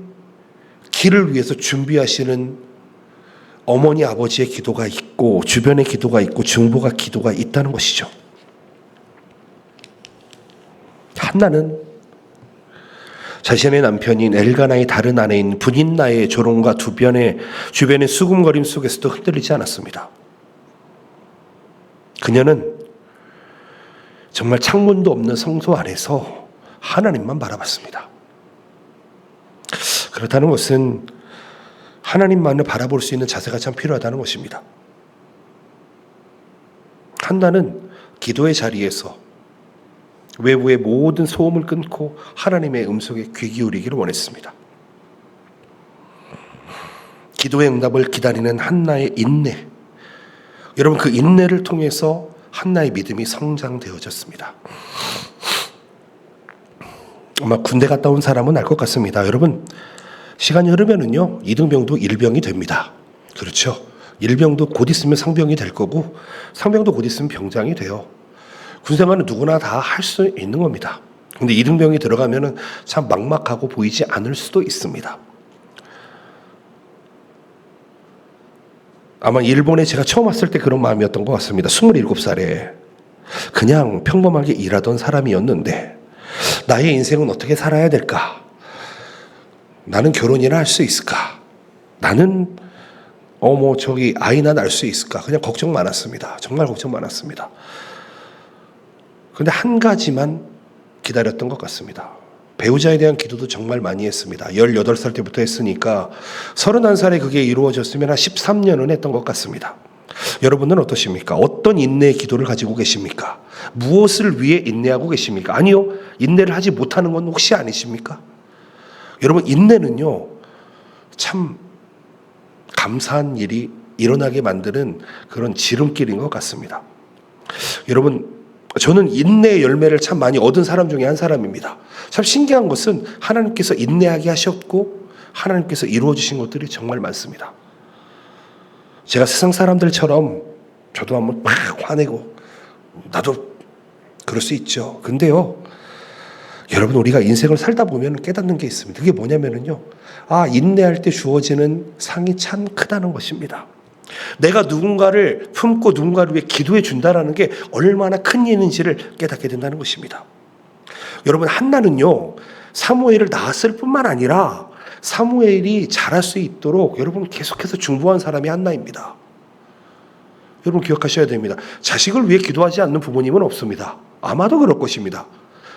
길을 위해서 준비하시는 어머니 아버지의 기도가 있고 주변의 기도가 있고 중보가 기도가 있다는 것이죠. 한나는 자신의 남편인 엘가나의 다른 아내인 분인나의 조롱과 주변의 수군거림 속에서도 흔들리지 않았습니다. 그녀는 정말 창문도 없는 성소 안에서 하나님만 바라봤습니다. 그렇다는 것은 하나님만을 바라볼 수 있는 자세가 참 필요하다는 것입니다. 한나는 기도의 자리에서 외부의 모든 소음을 끊고 하나님의 음성에 귀 기울이기를 원했습니다. 기도의 응답을 기다리는 한나의 인내. 여러분, 그 인내를 통해서 한나의 믿음이 성장되어졌습니다. 아마 군대 갔다 온 사람은 알 것 같습니다. 여러분, 시간이 흐르면은요, 이등병도 일병이 됩니다. 그렇죠? 일병도 곧 있으면 상병이 될 거고, 상병도 곧 있으면 병장이 돼요. 군생활은 누구나 다 할 수 있는 겁니다. 근데 이등병이 들어가면은 참 막막하고 보이지 않을 수도 있습니다. 아마 일본에 제가 처음 왔을 때 그런 마음이었던 것 같습니다. 27살에 그냥 평범하게 일하던 사람이었는데 나의 인생은 어떻게 살아야 될까? 나는 결혼이나 할 수 있을까? 나는 아이나 낳을 수 있을까? 그냥 걱정 많았습니다. 정말 걱정 많았습니다. 그런데 한 가지만 기다렸던 것 같습니다. 배우자에 대한 기도도 정말 많이 했습니다. 18살 때부터 했으니까 31살에 그게 이루어졌으면 한 13년은 했던 것 같습니다. 여러분은 어떠십니까? 어떤 인내의 기도를 가지고 계십니까? 무엇을 위해 인내하고 계십니까? 아니요. 인내를 하지 못하는 건 혹시 아니십니까? 여러분, 인내는요, 참 감사한 일이 일어나게 만드는 그런 지름길인 것 같습니다. 여러분, 저는 인내의 열매를 참 많이 얻은 사람 중에 한 사람입니다. 참 신기한 것은 하나님께서 인내하게 하셨고 하나님께서 이루어 주신 것들이 정말 많습니다. 제가 세상 사람들처럼 저도 한번 막 화내고 나도 그럴 수 있죠. 근데요, 여러분, 우리가 인생을 살다 보면 깨닫는 게 있습니다. 그게 뭐냐면요, 인내할 때 주어지는 상이 참 크다는 것입니다. 내가 누군가를 품고 누군가를 위해 기도해 준다는 게 얼마나 큰 일인지를 깨닫게 된다는 것입니다. 여러분, 한나는요, 사무엘을 낳았을 뿐만 아니라 사무엘이 자랄 수 있도록 여러분 계속해서 중보한 사람이 한나입니다. 여러분 기억하셔야 됩니다. 자식을 위해 기도하지 않는 부모님은 없습니다. 아마도 그럴 것입니다.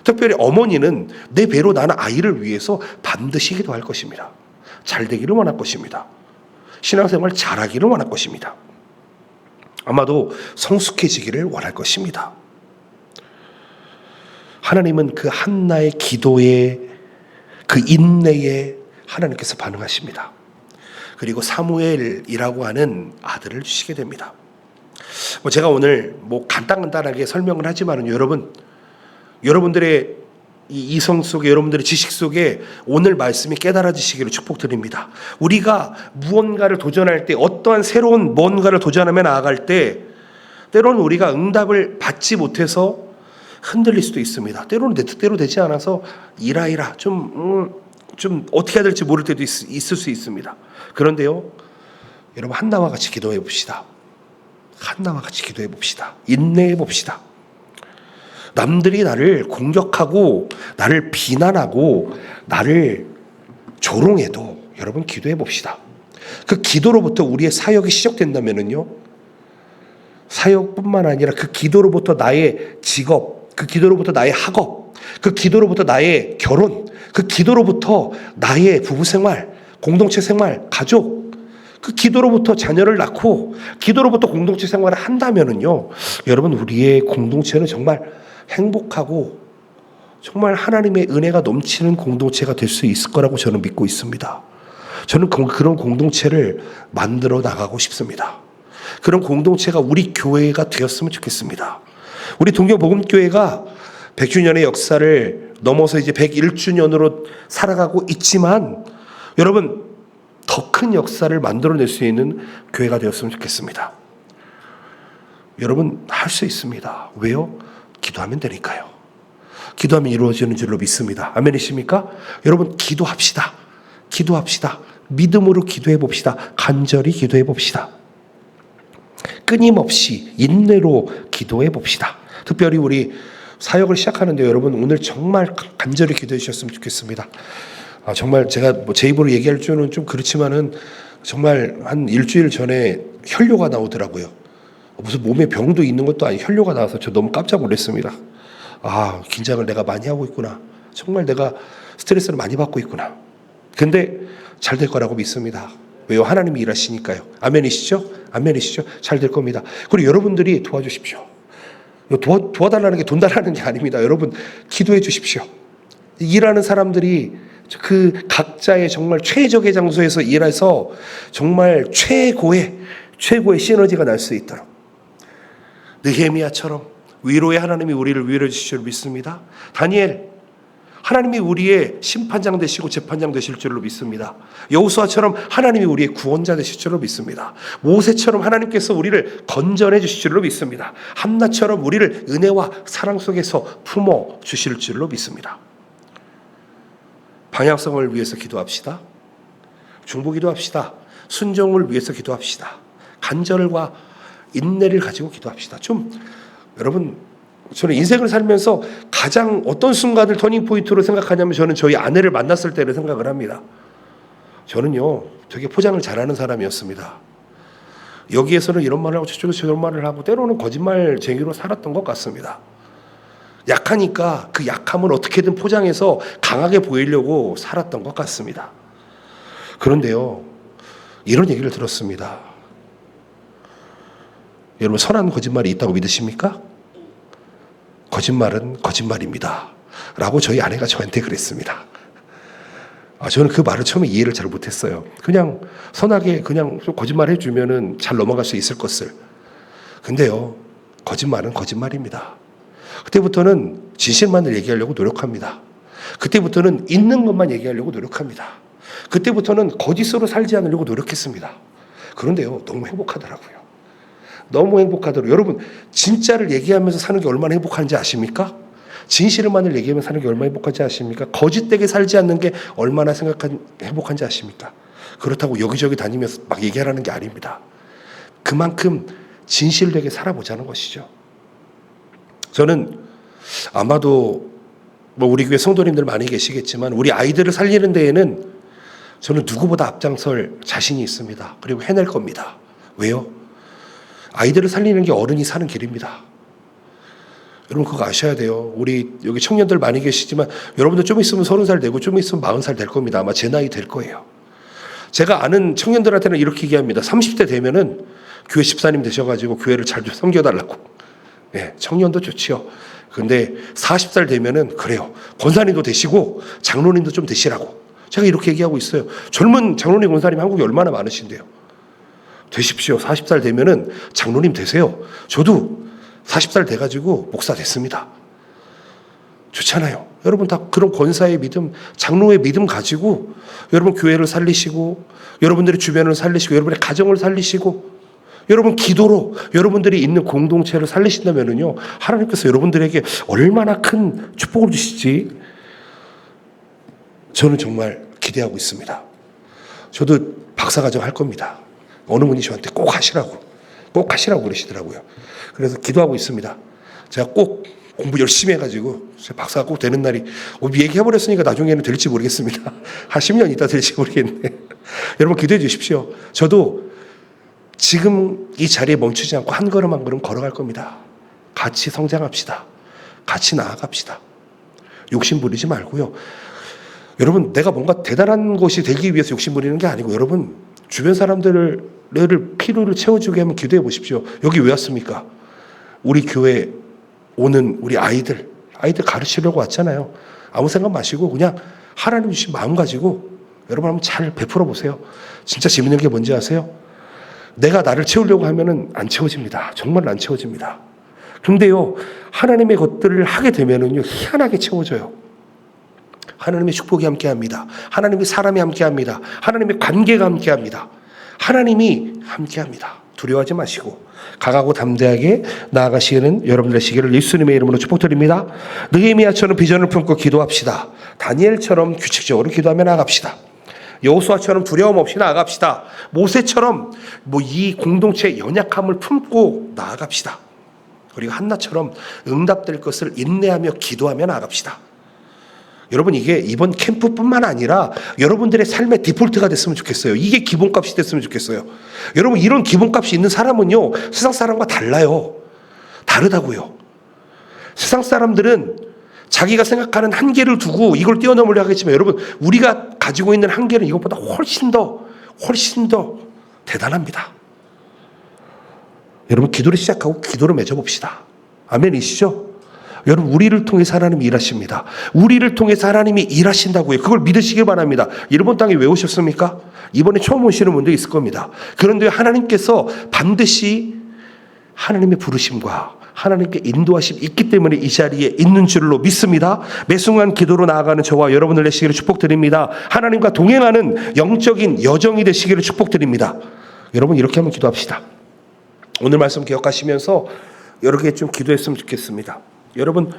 특별히 어머니는 내 배로 나는 아이를 위해서 반드시 기도할 것입니다. 잘 되기를 원할 것입니다. 신앙생활 잘하기를 원할 것입니다. 아마도 성숙해지기를 원할 것입니다. 하나님은 그 한나의 기도에, 그 인내에 하나님께서 반응하십니다. 그리고 사무엘이라고 하는 아들을 주시게 됩니다. 제가 오늘 간단하게 설명을 하지만은 여러분들의 이 이성 속에, 여러분들의 지식 속에 오늘 말씀이 깨달아지시기를 축복드립니다. 우리가 무언가를 도전할 때, 어떠한 새로운 뭔가를 도전하며 나아갈 때 때로는 우리가 응답을 받지 못해서 흔들릴 수도 있습니다. 때로는 내 뜻대로 되지 않아서 이라이라 좀 어떻게 해야 될지 모를 때도 있을 수 있습니다. 그런데요, 여러분, 한나와 같이 기도해 봅시다. 한나와 같이 기도해 봅시다. 인내해 봅시다. 남들이 나를 공격하고 나를 비난하고 나를 조롱해도 여러분 기도해 봅시다. 그 기도로부터 우리의 사역이 시작된다면요, 사역뿐만 아니라 그 기도로부터 나의 직업, 그 기도로부터 나의 학업, 그 기도로부터 나의 결혼, 그 기도로부터 나의 부부생활, 공동체 생활, 가족, 그 기도로부터 자녀를 낳고 기도로부터 공동체 생활을 한다면은요, 여러분, 우리의 공동체는 정말 행복하고 정말 하나님의 은혜가 넘치는 공동체가 될 수 있을 거라고 저는 믿고 있습니다. 저는 그런 공동체를 만들어 나가고 싶습니다. 그런 공동체가 우리 교회가 되었으면 좋겠습니다. 우리 동교복음교회가 100주년의 역사를 넘어서 이제 101주년으로 살아가고 있지만 여러분, 더 큰 역사를 만들어낼 수 있는 교회가 되었으면 좋겠습니다. 여러분, 할 수 있습니다. 왜요? 기도하면 되니까요. 기도하면 이루어지는 줄로 믿습니다. 아멘이십니까? 여러분, 기도합시다. 기도합시다. 믿음으로 기도해 봅시다. 간절히 기도해 봅시다. 끊임없이 인내로 기도해 봅시다. 특별히 우리 사역을 시작하는데 여러분, 오늘 정말 간절히 기도해 주셨으면 좋겠습니다. 정말 제가 제 입으로 얘기할 줄은 좀 그렇지만은 정말 한 일주일 전에 혈뇨가 나오더라고요. 무슨 몸에 병도 있는 것도 아니고 혈뇨가 나와서 저 너무 깜짝 놀랐습니다. 긴장을 내가 많이 하고 있구나. 정말 내가 스트레스를 많이 받고 있구나. 근데 잘 될 거라고 믿습니다. 왜요? 하나님이 일하시니까요. 아멘이시죠? 아멘이시죠? 잘 될 겁니다. 그리고 여러분들이 도와주십시오. 도와달라는 게 돈 달라는 게 아닙니다. 여러분, 기도해 주십시오. 일하는 사람들이 그 각자의 정말 최적의 장소에서 일해서 정말 최고의 시너지가 날 수 있도록 느헤미야처럼 위로의 하나님이 우리를 위로해 주실 줄 믿습니다. 다니엘, 하나님이 우리의 심판장 되시고 재판장 되실 줄로 믿습니다. 여호수아처럼 하나님이 우리의 구원자 되실 줄로 믿습니다. 모세처럼 하나님께서 우리를 건져내 주실 줄로 믿습니다. 한나처럼 우리를 은혜와 사랑 속에서 품어 주실 줄로 믿습니다. 방향성을 위해서 기도합시다. 중보기도 합시다. 순종을 위해서 기도합시다. 간절과 인내를 가지고 기도합시다. 좀 여러분, 저는 인생을 살면서 가장 어떤 순간을 터닝포인트로 생각하냐면 저는 저희 아내를 만났을 때를 생각을 합니다. 저는요 되게 포장을 잘하는 사람이었습니다. 여기에서는 이런 말을 하고 저쪽에서 저런 말을 하고 때로는 거짓말쟁이로 살았던 것 같습니다. 약하니까 그 약함을 어떻게든 포장해서 강하게 보이려고 살았던 것 같습니다. 그런데요 이런 얘기를 들었습니다. 여러분, 선한 거짓말이 있다고 믿으십니까? 거짓말은 거짓말입니다 라고 저희 아내가 저한테 그랬습니다. 저는 그 말을 처음에 이해를 잘 못했어요. 그냥 선하게 그냥 거짓말 해주면은 잘 넘어갈 수 있을 것을. 근데요 거짓말은 거짓말입니다. 그때부터는 진실만을 얘기하려고 노력합니다. 그때부터는 있는 것만 얘기하려고 노력합니다. 그때부터는 거짓으로 살지 않으려고 노력했습니다. 그런데요 너무 행복하더라고요. 너무 행복하더라고요. 여러분, 진짜를 얘기하면서 사는 게 얼마나 행복한지 아십니까? 진실만을 얘기하면서 사는 게 얼마나 행복한지 아십니까? 거짓되게 살지 않는 게 얼마나 행복한지 아십니까? 그렇다고 여기저기 다니면서 막 얘기하라는 게 아닙니다. 그만큼 진실되게 살아보자는 것이죠. 저는 아마도 우리 교회 성도님들 많이 계시겠지만 우리 아이들을 살리는 데에는 저는 누구보다 앞장설 자신이 있습니다. 그리고 해낼 겁니다. 왜요? 아이들을 살리는 게 어른이 사는 길입니다. 여러분 그거 아셔야 돼요. 우리 여기 청년들 많이 계시지만 여러분들 좀 있으면 30살 되고 좀 있으면 40살 될 겁니다. 아마 제 나이 될 거예요. 제가 아는 청년들한테는 이렇게 얘기합니다. 30대 되면은 교회 집사님 되셔가지고 교회를 잘 좀 섬겨달라고. 네, 청년도 좋지요. 근데 40살 되면은 그래요. 권사님도 되시고 장로님도 좀 되시라고. 제가 이렇게 얘기하고 있어요. 젊은 장로님 권사님 한국에 얼마나 많으신데요. 되십시오. 40살 되면은 장로님 되세요. 저도 40살 돼가지고 목사 됐습니다. 좋잖아요. 여러분 다 그런 권사의 믿음, 장로의 믿음 가지고 여러분 교회를 살리시고 여러분들의 주변을 살리시고 여러분의 가정을 살리시고 여러분 기도로 여러분들이 있는 공동체를 살리신다면은요 하나님께서 여러분들에게 얼마나 큰 축복을 주실지 저는 정말 기대하고 있습니다. 저도 박사과정 할 겁니다. 어느 분이 저한테 꼭 하시라고 그러시더라고요. 그래서 기도하고 있습니다. 제가 꼭 공부 열심히 해가지고 박사가 꼭 되는 날이 얘기해버렸으니까 나중에는 될지 모르겠습니다. 한 10년 있다 될지 모르겠네. 여러분 기도해 주십시오. 저도 지금 이 자리에 멈추지 않고 한 걸음 한 걸음 걸어갈 겁니다. 같이 성장합시다. 같이 나아갑시다. 욕심 부리지 말고요. 여러분 내가 뭔가 대단한 것이 되기 위해서 욕심 부리는 게 아니고 여러분 주변 사람들을 필요를 채워주게 하면 기도해 보십시오. 여기 왜 왔습니까? 우리 교회 오는 우리 아이들 가르치려고 왔잖아요. 아무 생각 마시고 그냥 하나님 주신 마음 가지고 여러분 한번 잘 베풀어 보세요. 진짜 재밌는 게 뭔지 아세요? 내가 나를 채우려고 하면은 안 채워집니다. 정말 안 채워집니다. 근데요 하나님의 것들을 하게 되면은요 희한하게 채워져요. 하나님의 축복이 함께합니다. 하나님의 사람이 함께합니다. 하나님의 관계가 함께합니다. 하나님이 함께합니다. 두려워하지 마시고 강하고 담대하게 나아가시는 여러분들의 시기를 예수님의 이름으로 축복드립니다. 느헤미야처럼 비전을 품고 기도합시다. 다니엘처럼 규칙적으로 기도하며 나아갑시다. 여호수아처럼 두려움 없이 나아갑시다. 모세처럼 이 공동체의 연약함을 품고 나아갑시다. 그리고 한나처럼 응답될 것을 인내하며 기도하며 나아갑시다. 여러분 이게 이번 캠프뿐만 아니라 여러분들의 삶의 디폴트가 됐으면 좋겠어요. 이게 기본값이 됐으면 좋겠어요. 여러분 이런 기본값이 있는 사람은요 세상 사람과 달라요. 다르다고요. 세상 사람들은 자기가 생각하는 한계를 두고 이걸 뛰어넘으려 하겠지만 여러분 우리가 가지고 있는 한계는 이것보다 훨씬 더 대단합니다. 여러분 기도를 시작하고 기도를 맺어봅시다. 아멘이시죠? 여러분 우리를 통해서 하나님이 일하십니다. 우리를 통해서 하나님이 일하신다고요. 그걸 믿으시길 바랍니다. 일본 땅에 왜 오셨습니까? 이번에 처음 오시는 분도 있을 겁니다. 그런데 하나님께서 반드시 하나님의 부르심과 하나님께 인도하심이 있기 때문에 이 자리에 있는 줄로 믿습니다. 매 순간 기도로 나아가는 저와 여러분들 되시기를 축복드립니다. 하나님과 동행하는 영적인 여정이 되시기를 축복드립니다. 여러분 이렇게 한번 기도합시다. 오늘 말씀 기억하시면서 여러 개 좀 기도했으면 좋겠습니다. 여러분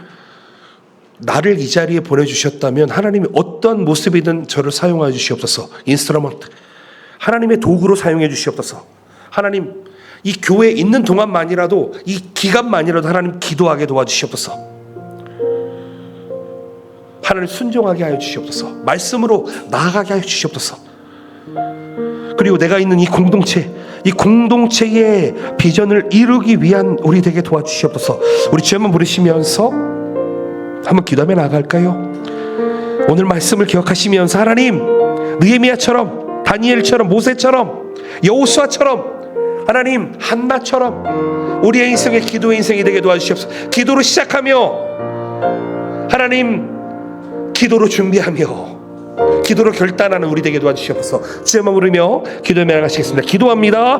나를 이 자리에 보내주셨다면 하나님이 어떤 모습이든 저를 사용하여 주시옵소서. 인스트루먼트 하나님의 도구로 사용해 주시옵소서. 하나님 이 교회에 있는 동안만이라도 이 기간만이라도 하나님 기도하게 도와주시옵소서. 하나님 순종하게 하여 주시옵소서. 말씀으로 나아가게 하여 주시옵소서. 그리고 내가 있는 이 공동체의 비전을 이루기 위한 우리 되게 도와주시옵소서. 우리 주여 한번 부르시면서 한번 기도하며 나아갈까요? 오늘 말씀을 기억하시면서 하나님 느헤미야처럼 다니엘처럼 모세처럼 여호수아처럼 하나님 한나처럼 우리의 인생의 기도의 인생이 되게 도와주시옵소서. 기도로 시작하며 하나님 기도로 준비하며 기도로 결단하는 우리 되게 도와주시옵소서. 주여 한번 부르며 기도에 나아가시겠습니다. 기도합니다.